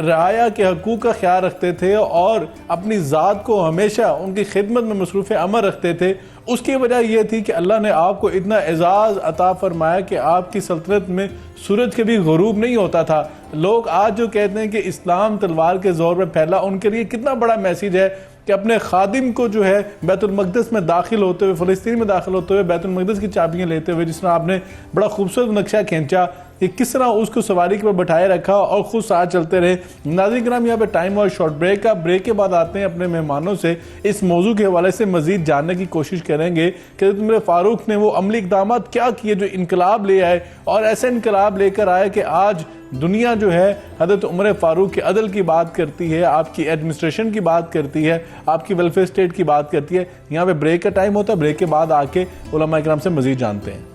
رعایا کے حقوق کا خیال رکھتے تھے اور اپنی ذات کو ہمیشہ ان کی خدمت میں مصروف عمل رکھتے تھے، اس کی وجہ یہ تھی کہ اللہ نے آپ کو اتنا اعزاز عطا فرمایا کہ آپ کی سلطنت میں سورج کبھی غروب نہیں ہوتا تھا۔ لوگ آج جو کہتے ہیں کہ اسلام تلوار کے زور پہ پھیلا، ان کے لیے کتنا بڑا میسیج ہے کہ اپنے خادم کو جو ہے بیت المقدس میں داخل ہوتے ہوئے، فلسطین میں داخل ہوتے ہوئے بیت المقدس کی چابیاں لیتے ہوئے، جس طرح آپ نے بڑا خوبصورت نقشہ کھینچا کہ کس طرح اس کو سواری کے پر بٹھائے رکھا اور خود ساتھ چلتے رہے۔ ناظرین کرام، یہاں پہ ٹائم اور شارٹ بریک کا، بریک کے بعد آتے ہیں اپنے مہمانوں سے اس موضوع کے حوالے سے مزید جاننے کی کوشش کریں گے کہ حضرت عمر فاروق نے وہ عملی اقدامات کیا کیے جو انقلاب لے آئے، اور ایسے انقلاب لے کر آئے کہ آج دنیا جو ہے حضرت عمر فاروق کے عدل کی بات کرتی ہے، آپ کی ایڈمنسٹریشن کی بات کرتی ہے، آپ کی ویلفیئر اسٹیٹ کی بات کرتی ہے۔ یہاں پہ بریک کا ٹائم ہوتا ہے، بریک کے بعد آ کے علماء کرام سے مزید جانتے ہیں۔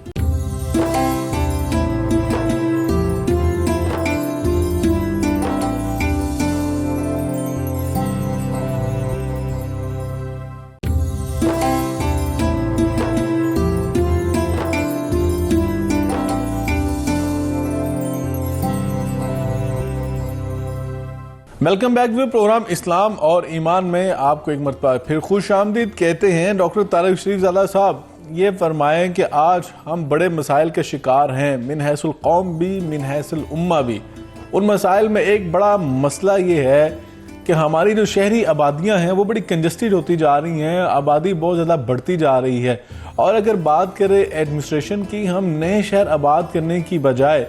ویلکم بیک وی پروگرام اسلام اور ایمان میں آپ کو ایک مرتبہ پھر خوش آمدید کہتے ہیں۔ ڈاکٹر طارق شریف زادہ صاحب یہ فرمائیں کہ آج ہم بڑے مسائل کے شکار ہیں، من حیث القوم بھی من حیث الامہ بھی۔ ان مسائل میں ایک بڑا مسئلہ یہ ہے کہ ہماری جو شہری آبادیاں ہیں وہ بڑی کنجسٹڈ ہوتی جا رہی ہیں، آبادی بہت زیادہ بڑھتی جا رہی ہے، اور اگر بات کریں ایڈمنسٹریشن کی، ہم نئے شہر آباد کرنے کی بجائے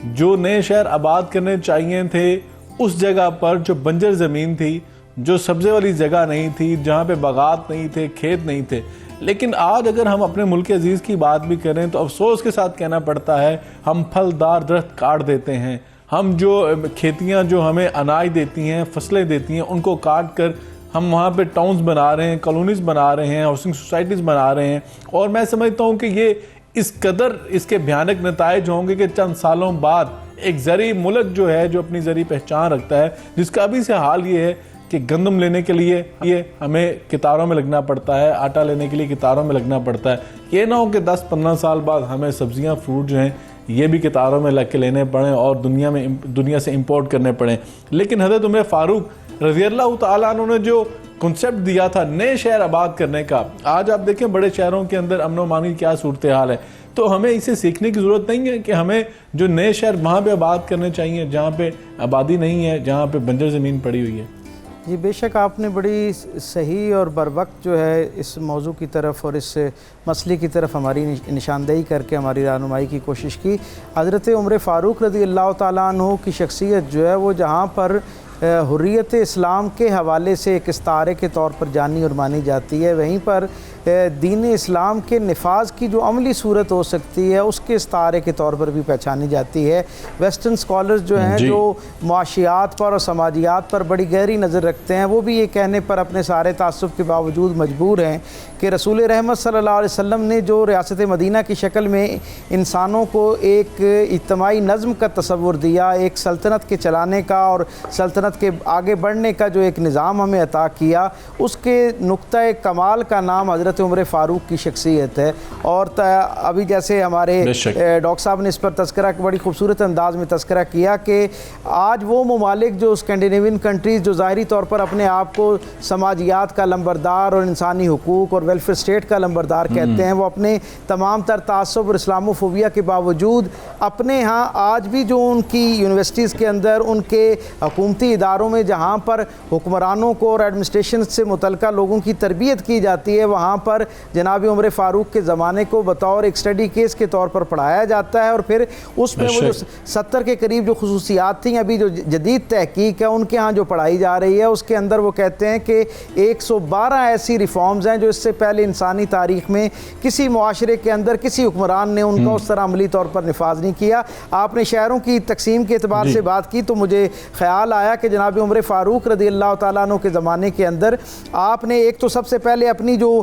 جو نئے شہر آباد کرنے چاہیے تھے اس جگہ پر جو بنجر زمین تھی، جو سبزے والی جگہ نہیں تھی، جہاں پہ باغات نہیں تھے، کھیت نہیں تھے، لیکن آج اگر ہم اپنے ملک عزیز کی بات بھی کریں تو افسوس کے ساتھ کہنا پڑتا ہے ہم پھلدار درخت کاٹ دیتے ہیں، ہم جو کھیتیاں جو ہمیں اناج دیتی ہیں، فصلیں دیتی ہیں، ان کو کاٹ کر ہم وہاں پہ ٹاؤنز بنا رہے ہیں، کالونیز بنا رہے ہیں، ہاؤسنگ سوسائٹیز بنا رہے ہیں، اور میں سمجھتا ہوں کہ یہ اس قدر اس کے بھیانک نتائج ہوں گے کہ چند سالوں بعد ایک زرعی ملک جو ہے، جو اپنی زرعی پہچان رکھتا ہے، جس کا ابھی سے حال یہ ہے کہ گندم لینے کے لیے یہ ہمیں کتاروں میں لگنا پڑتا ہے، آٹا لینے کے لیے کتاروں میں لگنا پڑتا ہے، یہ نہ ہو کہ 10-15 سال بعد ہمیں سبزیاں فروٹ جو ہیں یہ بھی کتاروں میں لگ کے لینے پڑیں اور دنیا سے امپورٹ کرنے پڑیں۔ لیکن حضرت عمر فاروق رضی اللہ تعالیٰ عنہ نے جو کنسیپٹ دیا تھا نئے شہر آباد کرنے کا، آج آپ دیکھیں بڑے شہروں کے اندر امن و امان کی کیا صورتحال ہے، تو ہمیں اسے سیکھنے کی ضرورت نہیں ہے کہ ہمیں جو نئے شہر وہاں پہ آباد کرنے چاہیے جہاں پہ آبادی نہیں ہے، جہاں پہ بنجر زمین پڑی ہوئی ہے۔ جی بے شک آپ نے بڑی صحیح اور بروقت جو ہے اس موضوع کی طرف اور اس مسئلے کی طرف ہماری نشاندہی کر کے ہماری رہنمائی کی کوشش کی۔ حضرت عمر فاروق رضی اللہ تعالیٰ عنہ کی شخصیت جو ہے وہ جہاں پر حریت اسلام کے حوالے سے ایک استعارے کے طور پر جانی اور مانی جاتی ہے، وہیں پر دین اسلام کے نفاذ کی جو عملی صورت ہو سکتی ہے اس کے استعارے کے طور پر بھی پہچانی جاتی ہے۔ ویسٹرن سکولرز جو ہیں جو معاشیات پر اور سماجیات پر بڑی گہری نظر رکھتے ہیں، وہ بھی یہ کہنے پر اپنے سارے تعصب کے باوجود مجبور ہیں کہ رسول رحمت صلی اللہ علیہ وسلم نے جو ریاست مدینہ کی شکل میں انسانوں کو ایک اجتماعی نظم کا تصور دیا، ایک سلطنت کے چلانے کا اور سلطنت کے آگے بڑھنے کا جو ایک نظام ہمیں عطا کیا، اس کے نقطۂ کمال کا نام حضرت عمر فاروق کی شخصیت ہے۔ اور ابھی جیسے ہمارے ڈاکٹر صاحب نے اس پر تذکرہ بڑی خوبصورت انداز میں تذکرہ کیا کہ آج وہ ممالک جو اسکینڈینیوین کنٹریز جو ظاہری طور پر اپنے آپ کو سماجیات کا لمبردار اور انسانی حقوق اور ویلفیئر اسٹیٹ کا لمبردار کہتے ہیں، وہ اپنے تمام تر تعصب اور اسلاموفوبیا کے باوجود اپنے ہاں آج بھی جو ان کی یونیورسٹیز کے اندر، ان کے حکومتی اداروں میں جہاں پر حکمرانوں کو اور ایڈمنسٹریشن سے متعلقہ لوگوں کی تربیت کی جاتی ہے، وہاں پر جناب عمر فاروق کے زمانے کو بطور ایک اسٹڈی کیس کے طور پر پڑھایا جاتا ہے، اور پھر اس میں وہ جو 70 کے قریب جو خصوصیات تھیں، ابھی جو جدید تحقیق ہے ان کے ہاں جو پڑھائی جا رہی ہے، اس کے اندر وہ کہتے ہیں کہ 112 ایسی ریفارمز ہیں جو اس سے پہلے انسانی تاریخ میں کسی معاشرے کے اندر کسی حکمران نے ان کا اس طرح عملی طور پر نفاذ نہیں کیا۔ آپ نے شہروں کی تقسیم کے اعتبار سے بات کی تو مجھے خیال آیا کہ جناب عمر فاروق رضی اللہ تعالیٰ عنہ کے زمانے کے اندر آپ نے ایک تو سب سے پہلے اپنی جو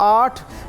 8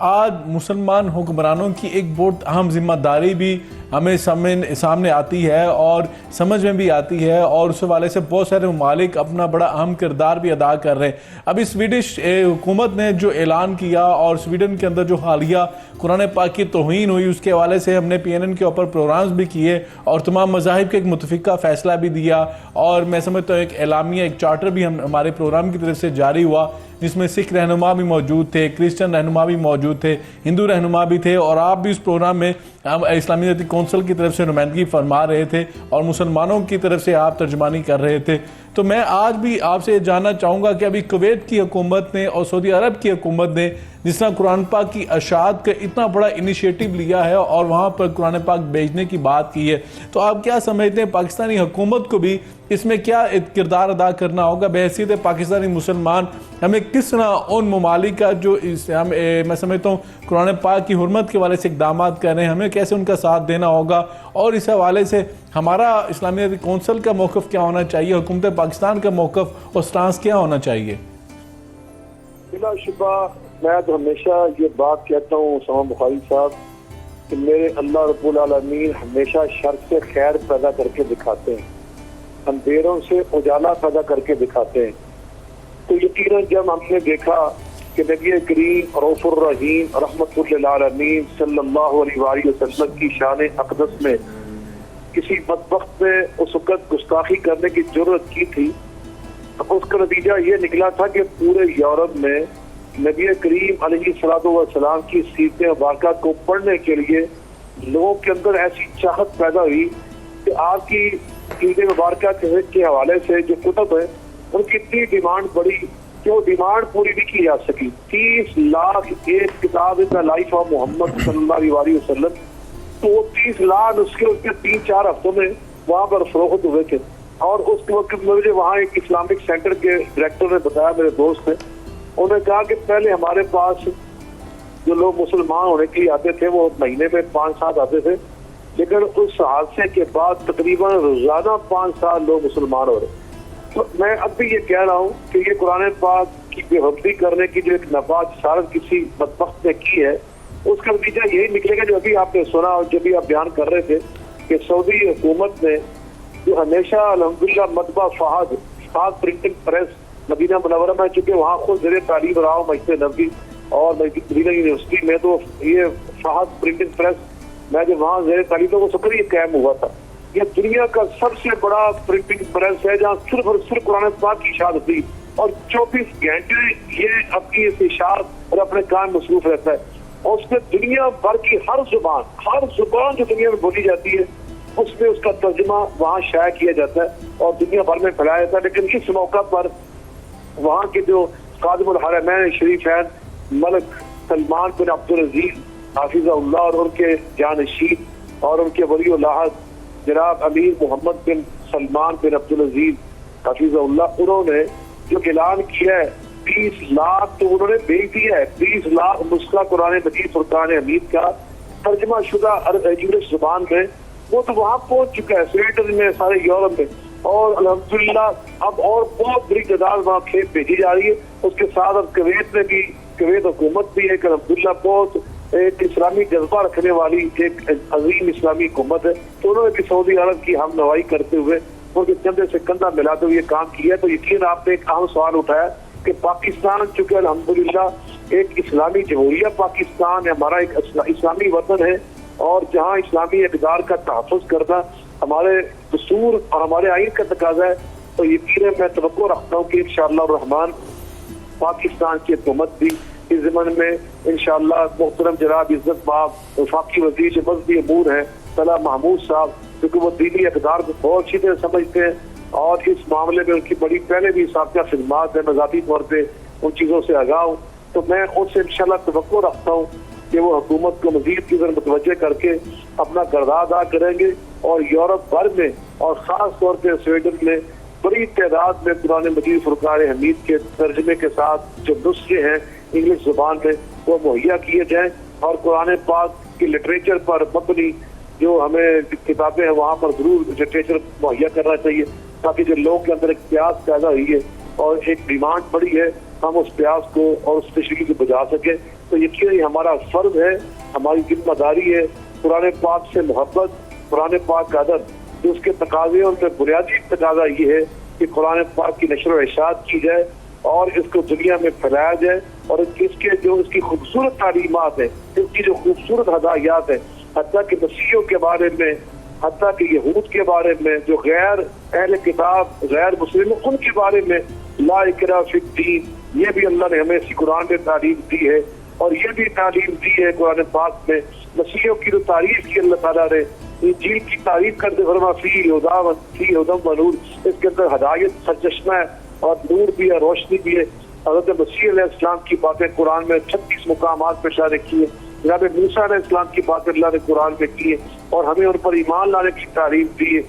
آج مسلمان حکمرانوں کی ایک بہت اہم ذمہ داری بھی ہمیں سامنے آتی ہے اور سمجھ میں بھی آتی ہے، اور اس حوالے سے بہت سارے ممالک اپنا بڑا اہم کردار بھی ادا کر رہے ہیں۔ اب سویڈش حکومت نے جو اعلان کیا اور سویڈن کے اندر جو حالیہ قرآن پاک کی توہین ہوئی، اس کے حوالے سے ہم نے PNN کے اوپر پروگرامز بھی کیے اور تمام مذاہب کے ایک متفقہ فیصلہ بھی دیا، اور میں سمجھتا ہوں ایک اعلامیہ، ایک چارٹر بھی ہمارے پروگرام کی طرف سے جاری ہوا، جس میں سکھ رہنما بھی موجود تھے، کرسچن رہنما بھی موجود تھے، ہندو رہنما بھی تھے، اور آپ بھی اس پروگرام میں اسلامی کونسل کی طرف سے نمائندگی فرما رہے تھے اور مسلمانوں کی طرف سے آپ ترجمانی کر رہے تھے۔ تو میں آج بھی آپ سے جاننا چاہوں گا کہ ابھی کویت کی حکومت نے اور سعودی عرب کی حکومت نے جس طرح قرآن پاک کی اشاعت کا اتنا بڑا انیشیٹو لیا ہے اور وہاں پر قرآن پاک بھیجنے کی بات کی ہے، تو آپ کیا سمجھتے ہیں پاکستانی حکومت کو بھی اس میں کیا کردار ادا کرنا ہوگا؟ بحیثیت پاکستانی مسلمان ہمیں کس طرح ان ممالک کا جو میں سمجھتا ہوں قرآن پاک کی حرمت کے حوالے سے اقدامات کر رہے ہیں، ہمیں کیسے ان کا ساتھ دینا ہوگا، اور اس حوالے سے ہمارا اسلامی کونسل کا موقف کیا ہونا چاہیے، حکومت پاکستان کا موقف اور سٹانس کیا ہونا چاہیے؟ بلا شبہ میں تو ہمیشہ یہ بات کہتا ہوں اسامہ بخاری صاحب کہ میرے اللہ رب العالمین ہمیشہ شر سے خیر پیدا کر کے دکھاتے ہیں، اندھیروں سے اجالا پیدا کر کے دکھاتے ہیں۔ تو یقیناً جب ہم نے دیکھا کہ نبی کریم رؤوف الرحیم رحمت للعالمین صلی اللہ علیہ وآلہ وسلم کی شان اقدس میں کسی بدبخت نے اس وقت گستاخی کرنے کی جرت کی تھی، اس کا نتیجہ یہ نکلا تھا کہ پورے یورپ میں نبی کریم علیہ الصلوۃ والسلام کی سیرت مبارکہ کو پڑھنے کے لیے لوگوں کے اندر ایسی چاہت پیدا ہوئی کہ آپ کی سیرت مبارکہ کے حوالے سے جو کتب ہیں ان کی اتنی ڈیمانڈ بڑی کہ وہ ڈیمانڈ پوری نہیں کی جا سکی۔ 30 لاکھ ایک کتاب دا لائف آف محمد صلی اللہ علیہ وسلم، تو وہ 30 لاکھ اس کے 3-4 ہفتوں میں وہاں پر فروخت ہوئے تھے۔ اور اس وقت مجھے وہاں ایک اسلامک سینٹر کے ڈائریکٹر نے بتایا، میرے دوست نے، انہوں نے کہا کہ پہلے ہمارے پاس جو لوگ مسلمان ہونے کے لیے آتے تھے وہ مہینے میں 5-7 آتے تھے، لیکن اس حادثے کے بعد تقریباً روزانہ 5-7 لوگ مسلمان ہو رہے۔ تو میں اب بھی یہ کہہ رہا ہوں کہ یہ قرآن پاک کی بے حرمتی کرنے کی جو ایک نفاذ جسارت کسی بدبخت نے کی ہے، اس کا نتیجہ یہی نکلے گا جو ابھی آپ نے سنا اور جب بھی آپ بیان کر رہے تھے کہ سعودی حکومت نے جو ہمیشہ الحمدللہ مطبع فہد پرنٹنگ پریس مدینہ منورہ میں، چونکہ وہاں خود زیر تعلیم رہا ہوں مسجد نبوی اور مدینہ یونیورسٹی میں، تو یہ فہد پرنٹنگ پریس میں جب وہاں زیر تعلیم تو وہ سب یہ قائم ہوا تھا۔ یہ دنیا کا سب سے بڑا پرنٹنگ پریس ہے جہاں صرف اور صرف قرآن پاک کی اشاعت ہوتی اور 24 گھنٹے یہ اپنی اس اشاعت اور اپنے کام مصروف رہتا ہے، اور اس میں دنیا بھر کی ہر زبان جو دنیا میں بولی جاتی ہے اس میں اس کا ترجمہ وہاں شائع کیا جاتا ہے اور دنیا بھر میں پھیلایا جاتا ہے۔ لیکن اس موقع پر وہاں کے جو خادم الحرمین شریفین ملک سلمان بن عبدالعزیز حافظہ اللہ اور ان کے جانشین اور ان کے ولی العہد جناب امیر محمد بن سلمان بن عبدالعزیز حافظہ اللہ، انہوں نے جو اعلان کیا ہے 20 لاکھ تو انہوں نے بھیج دیا ہے، 20 لاکھ نسخہ قرآن مجید فرقان حمید کا ترجمہ شدہ انگلش زبان میں، وہ تو وہاں پہنچ چکا ہے سویڈن میں، سارے یورپ میں، اور الحمدللہ اب اور بہت بڑی تعداد وہاں کھیپ بھیجی جا رہی ہے۔ اس کے ساتھ اب کویت میں بھی، کویت حکومت بھی ایک الحمدللہ بہت ایک اسلامی جذبہ رکھنے والی ایک عظیم اسلامی حکومت ہے، تو انہوں نے بھی سعودی عرب کی ہم نوائی کرتے ہوئے ان کے کندھے سے کندھا ملاتے ہوئے یہ کام کیا ہے۔ تو یقین آپ نے ایک اہم سوال اٹھایا کہ پاکستان چونکہ الحمدللہ ایک اسلامی جمہوریہ پاکستان ہے، ہمارا ایک اسلامی وطن ہے، اور جہاں اسلامی اقدار کا تحفظ کرنا ہمارے دستور اور ہمارے آئین کا تقاضا ہے، تو یقیناً میں توقع رکھتا ہوں کہ انشاءاللہ الرحمن پاکستان کی حکومت بھی اس ضمن میں انشاءاللہ محترم جناب عزت مآب وفاقی وزیر مذہبی امور ہیں طلحہ محمود صاحب، کیونکہ وہ دینی اقدار کو بہت اچھی طرح سمجھتے ہیں اور اس معاملے میں ان کی بڑی پہلے بھی سابقہ خدمات ہیں، میں ذاتی طور پہ ان چیزوں سے آگاہ ہوں، تو میں ان سے انشاءاللہ توقع رکھتا ہوں کہ وہ حکومت کو مزید کی طرف متوجہ کر کے اپنا کردار ادا کریں گے، اور یورپ بھر میں اور خاص طور پہ سویڈن میں بڑی تعداد میں قرآن مجید فرقان حمید کے ترجمے کے ساتھ جو نسخے ہیں انگلش زبان میں وہ مہیا کیے جائیں، اور قرآن پاک کی لٹریچر پر مبنی جو ہمیں کتابیں ہیں وہاں پر ضرور لٹریچر مہیا کرنا چاہیے، تاکہ جو لوگوں کے اندر ایک پیاس پیدا ہوئی ہے اور ایک ڈیمانڈ بڑی ہے، ہم اس پیاس کو اور اس تشریح کو بجا سکیں۔ تو یقیناً ہمارا فرض ہے، ہماری ذمہ داری ہے قرآن پاک سے محبت، قرآن پاک کا ادب، جو اس کے تقاضے اور بنیادی تقاضا یہ ہے کہ قرآن پاک کی نشر و اشاعت کی جائے اور اس کو دنیا میں پھیلایا جائے، اور اس کے جو اس کی خوبصورت تعلیمات ہیں، اس کی جو خوبصورت ہدایات ہیں، حتیٰ کہ مسیحیوں کے بارے میں، حتیٰ کہ یہود کے بارے میں، جو غیر اہل کتاب غیر مسلم، ان کے بارے میں لا اکراہ فی الدین، یہ بھی اللہ نے ہمیں اسی قرآن میں تعلیم دی ہے، اور یہ بھی تعلیم دی ہے قرآن پاک میں مسیحیوں کی جو تعریف کی اللہ تعالیٰ نے، انجیل کی تعریف کرتے فرما فی ہدی و نور، اس کے اندر ہدایت سرچشمہ ہے اور نور بھی ہے، روشنی بھی ہے۔ حضرت مسیح علیہ السلام کی باتیں قرآن میں 36 مقامات پہ اشارے کیے، جناب موسیٰ علیہ السلام کی باتیں اللہ نے قرآن میں کی ہے، اور ہمیں ان پر ایمان لانے کی تعلیم دی ہے،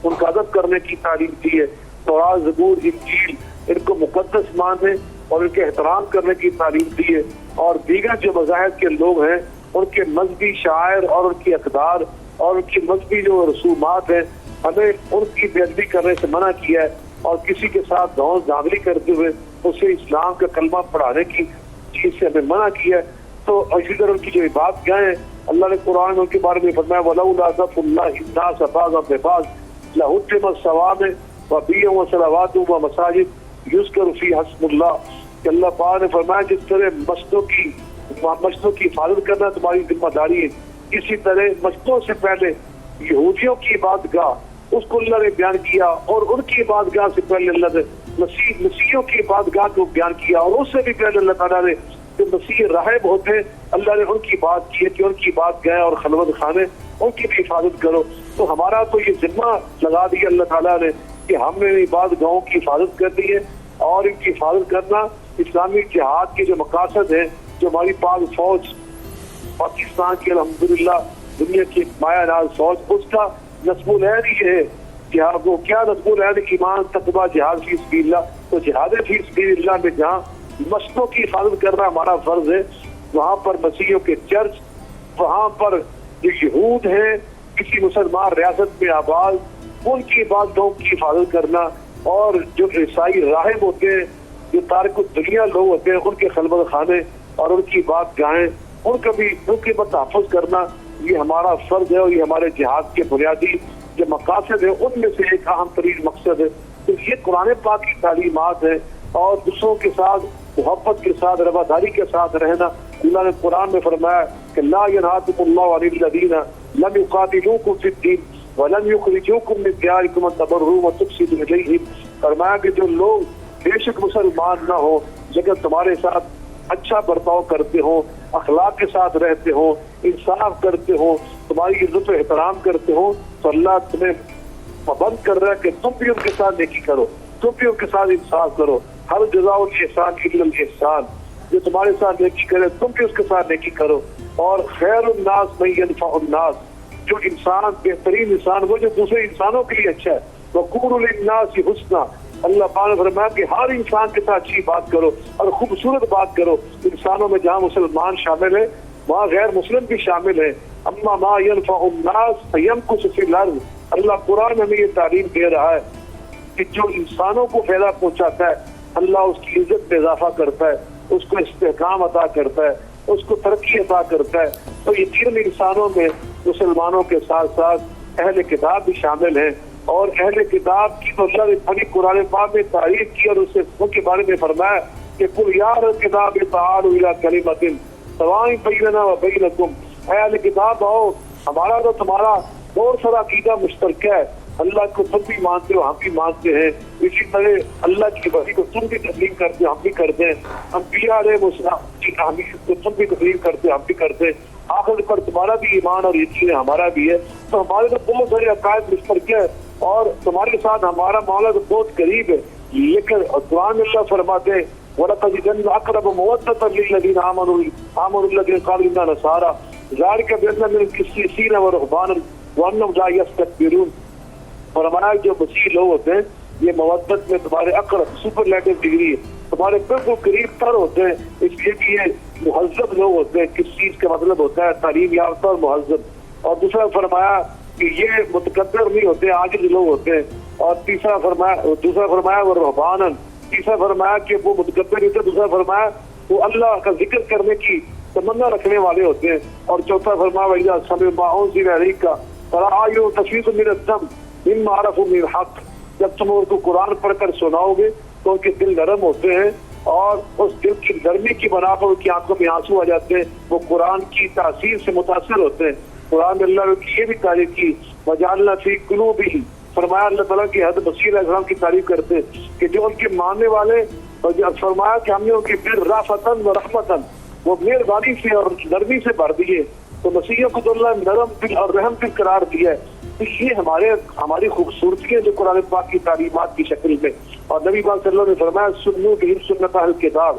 ان کا ادب کرنے کی تعلیم دی ہے۔ تورات، زبور، انجیل، ان کو مقدس ماننے اور ان کے احترام کرنے کی تعلیم دی ہے، اور دیگر جو مذاہب کے لوگ ہیں ان کے مذہبی شعائر اور ان کی اقدار اور ان کی مذہبی جو رسومات ہیں، ہمیں ان کی بے ادبی کرنے سے منع کیا ہے، اور کسی کے ساتھ دھونس دھاندلی کرتے ہوئے اسے اسلام کا کلمہ پڑھانے کی چیز سے ہمیں منع کیا ہے۔ تو اسی طرح ان کی جو عبادت گاہیں ہیں، اللہ نے قرآن میں ان کے بارے میں فرمایا وَلَوْلَا دَفْعُ اللَّهِ النَّاسَ بَعْضَهُم بِبَعْضٍ لَهُدِّمَتْ صَوَامِعُ وَبِيَعٌ وَصَلَوَاتٌ وَمَسَاجِدُ يُذْكَرُ فِيهَا اسْمُ اللَّهِ، کہ اللہ پاک نے فرمایا جس طرح مسجدوں کی حفاظت کرنا تمہاری ذمہ داری ہے، اسی طرح مسجدوں سے پہلے یہودیوں کی عبادت گاہ اس کو اللہ نے بیان کیا، اور ان کی عبادت گاہ سے پہلے اللہ نے مسیحیوں کی عبادت گاہ کو بیان کیا، اور اس سے بھی پہلے اللہ تعالیٰ نے جو مسیح راہب ہوتے ہیں اللہ نے ان کی بات کی ہے کہ ان کی بات گئے اور خلوت خانے ان کی بھی حفاظت کرو۔ تو ہمارا تو یہ ذمہ لگا دیا اللہ تعالیٰ نے کہ ہم نے عبادت گاہوں کی حفاظت کر دی ہے، اور ان کی حفاظت کرنا اسلامی جہاد کے جو مقاصد ہیں، جو ہماری پاک فوج پاکستان کی الحمدللہ دنیا کی مایہ ناز فوج، اس کا نصب العین یہ ہے جہاد، وہ کیا نصب العین؟ ایمان، تقویٰ، جہاد فی سبیل اللہ۔ تو جہاد فی سبیل اللہ میں جہاں مسجدوں کی حفاظت کرنا ہمارا فرض ہے، وہاں پر مسیحیوں کے چرچ، وہاں پر جو یہود ہیں کسی مسلمان ریاست میں آباد، ان کی عبادتوں کی حفاظت کرنا، اور جو عیسائی راہب ہوتے ہیں، جو تارک الدنیا لوگ ہوتے ہیں، ان کے خلوت خانے اور ان کی بات گاہیں، ان کے تحفظ کرنا، یہ ہمارا فرض ہے، اور یہ ہمارے جہاد کے بنیادی جو مقاصد ہیں ان میں سے ایک اہم ترین مقصد ہے۔ تو یہ قرآن پاک کی تعلیمات ہیں، اور دوسروں کے ساتھ محبت کے ساتھ، رواداری کے ساتھ رہنا۔ اللہ نے قرآن میں فرمایا کہ لا ينهاكم الله عن الذين لم يقاتلوكم في الدين ولم يخرجوكم من دياركم ان تبروهم وتقسطوا اليهم، فرمایا کہ جو لوگ بے شک مسلمان نہ ہو لیکن تمہارے ساتھ اچھا برتاؤ کرتے ہوں، اخلاق کے ساتھ رہتے ہوں، انصاف کرتے ہوں، تمہاری عزت و احترام کرتے ہوں، تو اللہ تمہیں پابند کر رہا ہے کہ تم بھی ان کے ساتھ نیکی کرو، تم بھی ان کے ساتھ انصاف کرو۔ ہر جزاء الاحسان الا الاحسان، جو تمہارے ساتھ نیکی کرے تم بھی اس کے ساتھ نیکی کرو۔ اور خیر الناس من ينفع الناس، جو انسان بہترین انسان وہ جو دوسرے انسانوں کے لیے اچھا ہے۔ وقولوا للناس حسنا، اللہ پاک نے فرمایا کہ ہر انسان کے ساتھ اچھی بات کرو اور خوبصورت بات کرو۔ انسانوں میں جہاں مسلمان شامل ہے وہاں غیر مسلم بھی شامل ہے۔ اما ما ينفع الناس فيمكث في الارض، اللہ قرآن میں یہ تعلیم دے رہا ہے کہ جو انسانوں کو فائدہ پہنچاتا ہے اللہ اس کی عزت میں اضافہ کرتا ہے، اس کو استحکام عطا کرتا ہے، اس کو ترقی عطا کرتا ہے۔ تو یہ تین انسانوں میں مسلمانوں کے ساتھ ساتھ اہل کتاب بھی شامل ہیں، اور اہل کتاب کی تو اللہ نے بڑی قرآن پاک میں تعریف کی، اور اس سے ان کے بارے میں فرمایا کہ قل یا اہل الکتاب تعالوا الی کلمۃ سواء بیننا و بینکم، اے اہل کتاب آؤ، ہمارا تو تمہارا بہت سارا عقیدہ مشترکہ ہے، اللہ کو تم بھی مانتے ہو ہم بھی مانتے ہیں، اسی طرح اللہ کی وحی کو تم بھی تسلیم کرتے ہو ہم بھی کرتے ہیں، انبیاء علیہ السلام کی اہمیت کو تم بھی تسلیم کرتے ہو ہم بھی کرتے ہیں، آخر پر تمہارا بھی ایمان اور یقین ہے ہمارا بھی ہے۔ تو ہمارے تو بہت سارے عقائد مشترکہ ہے، اور تمہارے ساتھ ہمارا معاملہ تو بہت قریب ہے، لیکن قرآن میں اللہ فرماتے ہیں وَلَقَدْ جَعَلْنَا أَقْرَبَ مَوَدَّةً لِلَّذِينَ آمَنُوا الَّذِينَ قَالُوا إِنَّا نَصَارَىٰ ذَٰلِكَ بِأَنَّ مِنْهُمْ قِسِّيسِينَ وَرُهْبَانًا وَأَنَّهُمْ لَا يَسْتَكْبِرُونَ۔ فرمایا جو مسیح لوگ ہوتے ہیں یہ مودت میں تمہارے اقرب سپرلیٹو ڈگری ہے، تمہارے بالکل قریب تر ہوتے ہیں، اس لیے کہ یہ مہذب لوگ ہوتے ہیں۔ کس چیز کا مطلب ہوتا ہے؟ تعلیم یافتہ اور مہذب۔ اور دوسرا فرمایا کہ یہ متکبر نہیں ہوتے، عاجز لوگ ہوتے ہیں۔ اور دوسرا فرمایا وہ رہبانن، تیسرا فرمایا کہ وہ متکبر نہیں ہوتے، دوسرا فرمایا وہ اللہ کا ذکر کرنے کی تمنا رکھنے والے ہوتے ہیں. اور چوتھا فرمایا وَإِذَا سَمِعُوا مَا أُنزِلَ إِلَيْكَ تَرَىٰ أَعْيُنَهُمْ تَفِيضُ مِنَ الدَّمْعِ مِمَّا عَرَفُوا مِنَ الْحَقِّ. جب تم ان کو قرآن پڑھ کر سناؤ گے تو ان کے دل نرم ہوتے ہیں اور اس دل کی نرمی کی بنا پر ان کی آنکھوں میں آنسو آ جاتے ہیں. وہ قرآن کی تاثیر سے متاثر ہوتے ہیں. قرآن میں اللہ کی یہ بھی تعریف کی وَجَعَلْنَا فِي قُلُوبِهِمْ. فرمایا اللہ تعالیٰ کی حضرت مسیح علیہ السلام کی تعریف کرتے ہیں کہ جو ان کے ماننے والے، فرمایا کہ ہم نے ان کی دل رافۃً و رحمۃً، وہ مہربانی سے اور نرمی سے بھر دیے. تو مسیحیوں کو تو اللہ نرم دل اور رحم دل قرار دیا ہے. تو یہ ہماری خوبصورتی ہے جو قرآن پاک کی تعلیمات کی شکل میں. اور نبی پاک صلی اللہ علیہ وسلم نے فرمایا سنو بہم سنت اہل کتاب،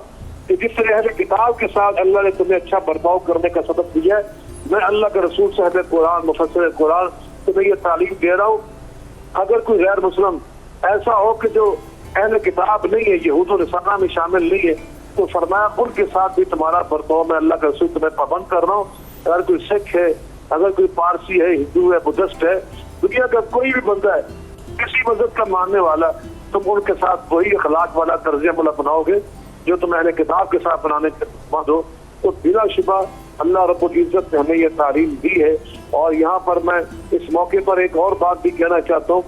کہ جس طرح اہل کتاب کے ساتھ اللہ نے تمہیں اچھا برتاؤ کرنے کا سبق دیا ہے، میں اللہ کے رسول صاحب قرآن مفسر قرآن تمہیں یہ تعلیم دے رہا ہوں. اگر کوئی غیر مسلم ایسا ہو کہ جو اہل کتاب نہیں ہے، یہود و نصارہ میں شامل نہیں ہے، تو فرمایا ان کے ساتھ بھی تمہارا برتاؤ میں اللہ کا رسول تمہیں پابند کر رہا ہوں. اگر کوئی سکھ ہے، اگر کوئی پارسی ہے، ہندو ہے، بدھسٹ ہے، دنیا کا کوئی بھی بندہ ہے کسی مذہب کا ماننے والا، تم ان کے ساتھ وہی اخلاق والا طرز عمل اپناؤ گے جو تم اہل کتاب کے ساتھ بنانے کے بعد ہو. تو بلا شبہ اللہ رب العزت نے ہمیں یہ تعلیم دی ہے. اور یہاں پر میں اس موقع پر ایک اور بات بھی کہنا چاہتا ہوں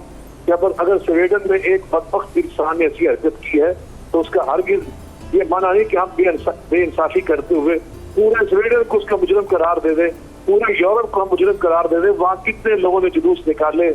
کہ اگر سویڈن میں ایک بدبخت انسان نے ایسی حرکت کی ہے تو اس کا ہرگز یہ مانا نہیں کہ ہم بے انصافی کرتے ہوئے پورے سویڈن کو اس کا مجرم قرار دے دیں، پورے یورپ کو ہم مجرم قرار دے دیں. وہاں کتنے لوگوں نے جلوس نکالے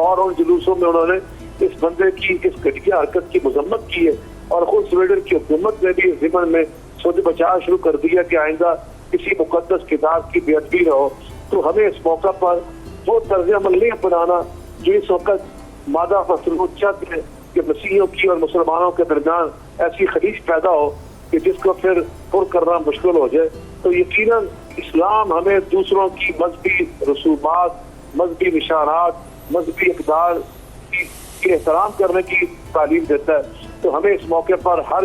اور ان جلوسوں میں انہوں نے اس بندے کی اس گھٹیا حرکت کی مذمت کی ہے. اور خود سویڈن کی حکومت نے بھی اس ضمن میں سوچ بچا شروع کر دیا کہ آئندہ کسی مقدس کتاب کی بے ادبی نہ ہو. تو ہمیں اس موقع پر وہ طرز عمل نہیں اپنانا جو اس وقت مادہ فصل چاہتے ہیں کہ مسیحیوں کی اور مسلمانوں کے درمیان ایسی خلیج پیدا ہو کہ جس کو پھر پر کرنا مشکل ہو جائے. تو یقیناً اسلام ہمیں دوسروں کی مذہبی رسومات، مذہبی نشانات، مذہبی اقدار کی احترام کرنے کی تعلیم دیتا ہے. تو ہمیں اس موقع پر ہر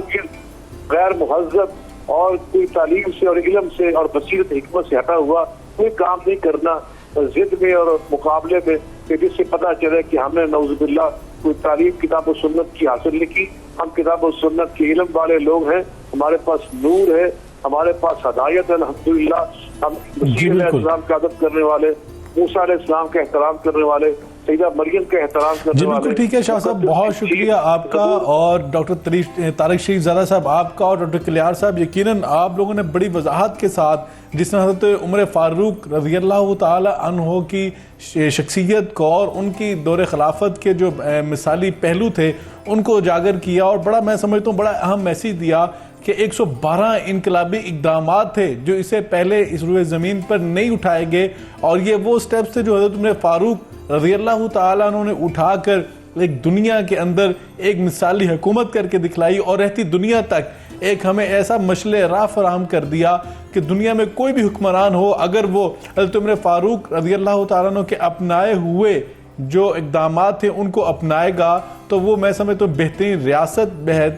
غیر مہذب اور کوئی تعلیم سے اور علم سے اور بصیرت حکمت سے ہٹا ہوا کوئی کام نہیں کرنا ضد میں اور مقابلے میں کہ جس سے پتہ چلے کہ ہم نے نعوذ باللہ کوئی تعلیم کتاب و سنت کی حاصل نہیں کی. ہم کتاب و سنت کے علم والے لوگ ہیں، ہمارے پاس نور ہے، ہمارے پاس ہدایت ہے الحمدللہ. ہم مسیح علیہ السلام کا ادب کرنے والے، موسیٰ علیہ السلام کا احترام کرنے والے، سیدہ مریم کا احترام کرنے والے. بالکل ٹھیک ہے شاہ صاحب، بہت شکریہ آپ کا اور ڈاکٹر طارق شریف زادہ صاحب آپ کا اور ڈاکٹر کلیار صاحب. یقیناً آپ لوگوں نے بڑی وضاحت کے ساتھ جس طرح حضرت عمر فاروق رضی اللہ تعالی عنہ کی شخصیت کو اور ان کی دور خلافت کے جو مثالی پہلو تھے ان کو اجاگر کیا، اور بڑا میں سمجھتا ہوں بڑا اہم میسیج دیا کہ 112 انقلابی اقدامات تھے جو اسے پہلے اس روئے زمین پر نہیں اٹھائے گئے، اور یہ وہ سٹیپس تھے جو حضرت عمر فاروق رضی اللہ تعالیٰ عنہ نے اٹھا کر ایک دنیا کے اندر ایک مثالی حکومت کر کے دکھلائی، اور رہتی دنیا تک ایک ہمیں ایسا مشعل راہ فراہم کر دیا کہ دنیا میں کوئی بھی حکمران ہو اگر وہ حضرت عمر فاروق رضی اللہ تعالیٰ عنہ کے اپنائے ہوئے جو اقدامات تھے ان کو اپنائے گا تو وہ میں سمجھتا ہوں بہترین ریاست،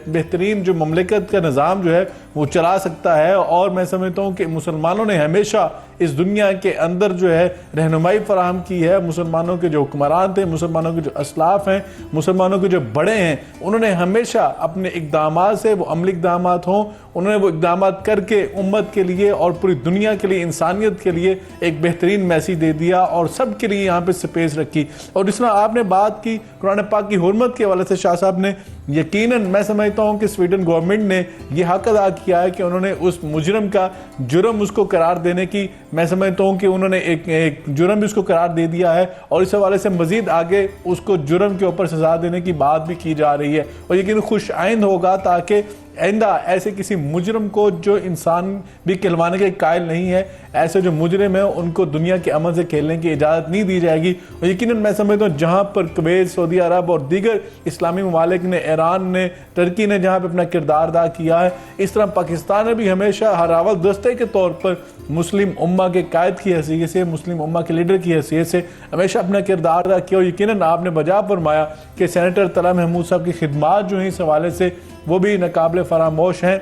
بہترین جو مملکت کا نظام جو ہے وہ چلا سکتا ہے. اور میں سمجھتا ہوں کہ مسلمانوں نے ہمیشہ اس دنیا کے اندر جو ہے رہنمائی فراہم کی ہے. مسلمانوں کے جو حکمران تھے، مسلمانوں کے جو اسلاف ہیں، مسلمانوں کے جو بڑے ہیں، انہوں نے ہمیشہ اپنے اقدامات سے، وہ عملی اقدامات ہوں، انہوں نے وہ اقدامات کر کے امت کے لیے اور پوری دنیا کے لیے، انسانیت کے لیے ایک بہترین میسیج دے دیا اور سب کے لیے یہاں پہ سپیس رکھی. اور جس طرح آپ نے بات کی قرآن پاک کی حرمت کے حوالے سے شاہ صاحب نے، یقیناً میں سمجھتا ہوں کہ سویڈن گورنمنٹ نے یہ حق ادا کیا ہے کہ انہوں نے اس مجرم کا جرم اس کو قرار دینے کی، میں سمجھتا ہوں کہ انہوں نے ایک جرم بھی اس کو قرار دے دیا ہے، اور اس حوالے سے مزید آگے اس کو جرم کے اوپر سزا دینے کی بات بھی کی جا رہی ہے. اور یقیناً خوش آئند ہوگا تاکہ آئندہ ایسے کسی مجرم کو جو انسان بھی کہلوانے کے قائل نہیں ہے، ایسے جو مجرم ہیں ان کو دنیا کے امن سے کھیلنے کی اجازت نہیں دی جائے گی. اور یقیناً میں سمجھتا ہوں جہاں پر کویت، سعودی عرب اور دیگر اسلامی ممالک نے، ایران نے، ترکی نے جہاں پہ اپنا کردار ادا کیا ہے، اس طرح پاکستان نے بھی ہمیشہ ہر اول دستے کے طور پر مسلم امہ کے قائد کی حیثیت سے، مسلم امہ کے لیڈر کی حیثیت سے ہمیشہ اپنا کردار ادا کیا. اور یقیناً آپ نے بجا فرمایا کہ سینیٹر طلحہ محمود صاحب کی خدمات جو ہیں اس حوالے سے وہ بھی ناقابل فراموش ہیں.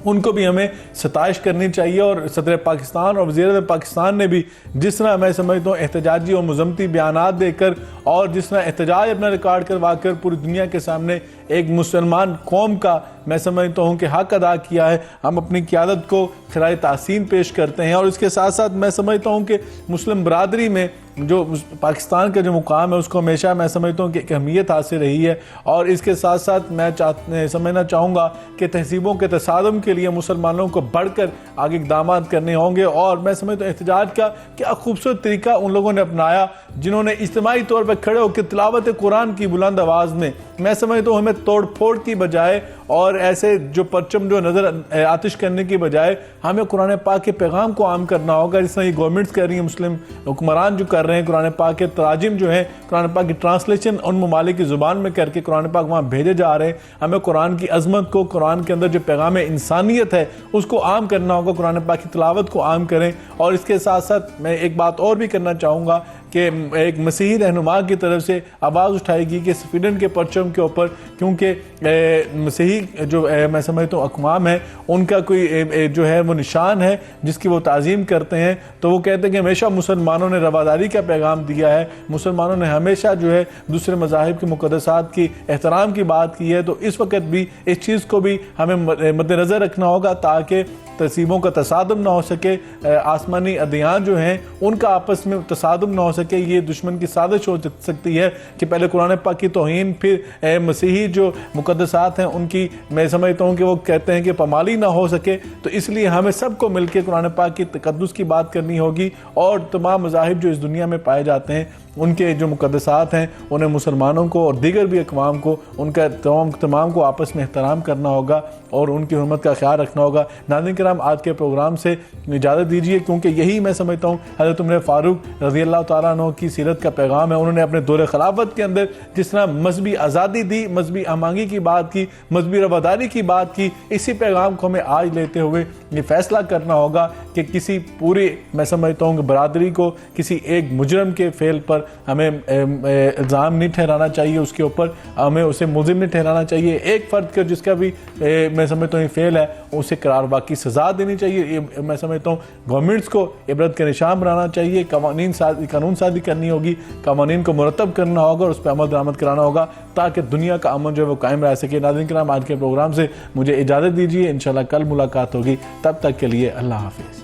ان کو بھی ہمیں ستائش کرنی چاہیے، اور صدر پاکستان اور وزیر اعظم پاکستان نے بھی جس طرح میں سمجھتا ہوں احتجاجی اور مذمتی بیانات دے کر اور جس طرح احتجاج اپنا ریکارڈ کروا کر پوری دنیا کے سامنے ایک مسلمان قوم کا میں سمجھتا ہوں کہ حق ادا کیا ہے، ہم اپنی قیادت کو خراج تحسین پیش کرتے ہیں۔ اور اس کے ساتھ ساتھ میں سمجھتا ہوں کہ مسلم برادری میں جو پاکستان کا جو مقام ہے اس کو ہمیشہ میں سمجھتا ہوں کہ ایک اہمیت حاصل رہی ہے، اور اس کے ساتھ ساتھ میں سمجھنا چاہوں گا کہ تہذیبوں کے تصادم کے لیے مسلمانوں کو بڑھ کر آگے اقدامات کرنے ہوں گے۔ اور میں سمجھتا ہوں احتجاج کا کیا خوبصورت طریقہ ان لوگوں نے اپنایا جنہوں نے اجتماعی طور پر کھڑے ہو کے تلاوت قرآن کی بلند آواز میں سمجھتا ہوں ہمیں توڑ پھوڑ کی بجائے اور ایسے جو پرچم جو نظر آتش کرنے کی بجائے ہمیں قرآن پاک کے پیغام کو عام کرنا ہوگا، جس طرح یہ گورنمنٹس کر رہی ہیں، مسلم حکمران جو کر رہے ہیں، قرآن پاک کے تراجم جو ہیں، قرآن پاک کی ٹرانسلیشن ان ممالک کی زبان میں کر کے قرآن پاک وہاں بھیجے جا رہے ہیں۔ ہمیں قرآن کی عظمت کو، قرآن کے اندر جو پیغام انسانیت ہے اس کو عام کرنا ہوگا، قرآن پاک کی تلاوت کو عام کریں۔ اور اس کے ساتھ ساتھ میں ایک بات اور بھی کرنا چاہوں گا کہ ایک مسیحی رہنما کی طرف سے آواز اٹھائے گی کہ سویڈن کے پرچم کے اوپر، کیونکہ مسیحی جو میں سمجھتا ہوں اقوام ہے ان کا کوئی جو ہے وہ نشان ہے جس کی وہ تعظیم کرتے ہیں، تو وہ کہتے ہیں کہ ہمیشہ مسلمانوں نے رواداری کا پیغام دیا ہے، مسلمانوں نے ہمیشہ جو ہے دوسرے مذاہب کی مقدسات کی احترام کی بات کی ہے، تو اس وقت بھی اس چیز کو بھی ہمیں مد نظر رکھنا ہوگا تاکہ تہذیبوں کا تصادم نہ ہو سکے، آسمانی ادیان جو ہیں ان کا آپس میں تصادم نہ ہو سکے۔ یہ دشمن کی سازش ہو سکتی ہے کہ پہلے قرآن پاک کی توہین، پھر مسیحی جو مقدسات ہیں ان کی میں سمجھتا ہوں کہ وہ کہتے ہیں کہ پامالی نہ ہو سکے، تو اس لیے ہمیں سب کو مل کے قرآن پاک کی تقدس کی بات کرنی ہوگی، اور تمام مذاہب جو اس دنیا میں پائے جاتے ہیں ان کے جو مقدسات ہیں انہیں مسلمانوں کو اور دیگر بھی اقوام کو ان کا تمام کو آپس میں احترام کرنا ہوگا اور ان کی حرمت کا خیال رکھنا ہوگا۔ ناظرین کرام، آج کے پروگرام سے اجازت دیجیے، کیونکہ یہی میں سمجھتا ہوں حضرت عمر فاروق رضی اللہ تعالیٰ عنہ کی سیرت کا پیغام ہے۔ انہوں نے اپنے دور خلافت کے اندر جس طرح مذہبی آزادی دی، مذہبی ہمانگی کی بات کی، مذہبی رواداری کی بات کی، اسی پیغام کو ہمیں آج لیتے ہوئے یہ فیصلہ کرنا ہوگا کہ کسی پوری میں سمجھتا ہوں کہ برادری کو کسی ایک مجرم کے فعل پر ہمیں الزام نہیں ٹھہرانا چاہیے، اس کے اوپر ہمیں اسے ملزم نہیں ٹھہرانا چاہیے۔ ایک فرد کا جس کا بھی میں سمجھتا ہوں یہ فعل ہے اسے قرار واقعی سزا دینی چاہیے۔ میں سمجھتا ہوں گورنمنٹس کو عبرت کا نشان بنانا چاہیے، قانون سازی کرنی ہوگی، قوانین کو مرتب کرنا ہوگا اور اس پہ عمل درآمد کرانا ہوگا تاکہ دنیا کا امن جو ہے وہ قائم رہ سکے۔ ناظرین کرام، آج کے پروگرام سے مجھے اجازت دیجیے، انشاءاللہ کل ملاقات ہوگی، تب تک کے لیے اللہ حافظ۔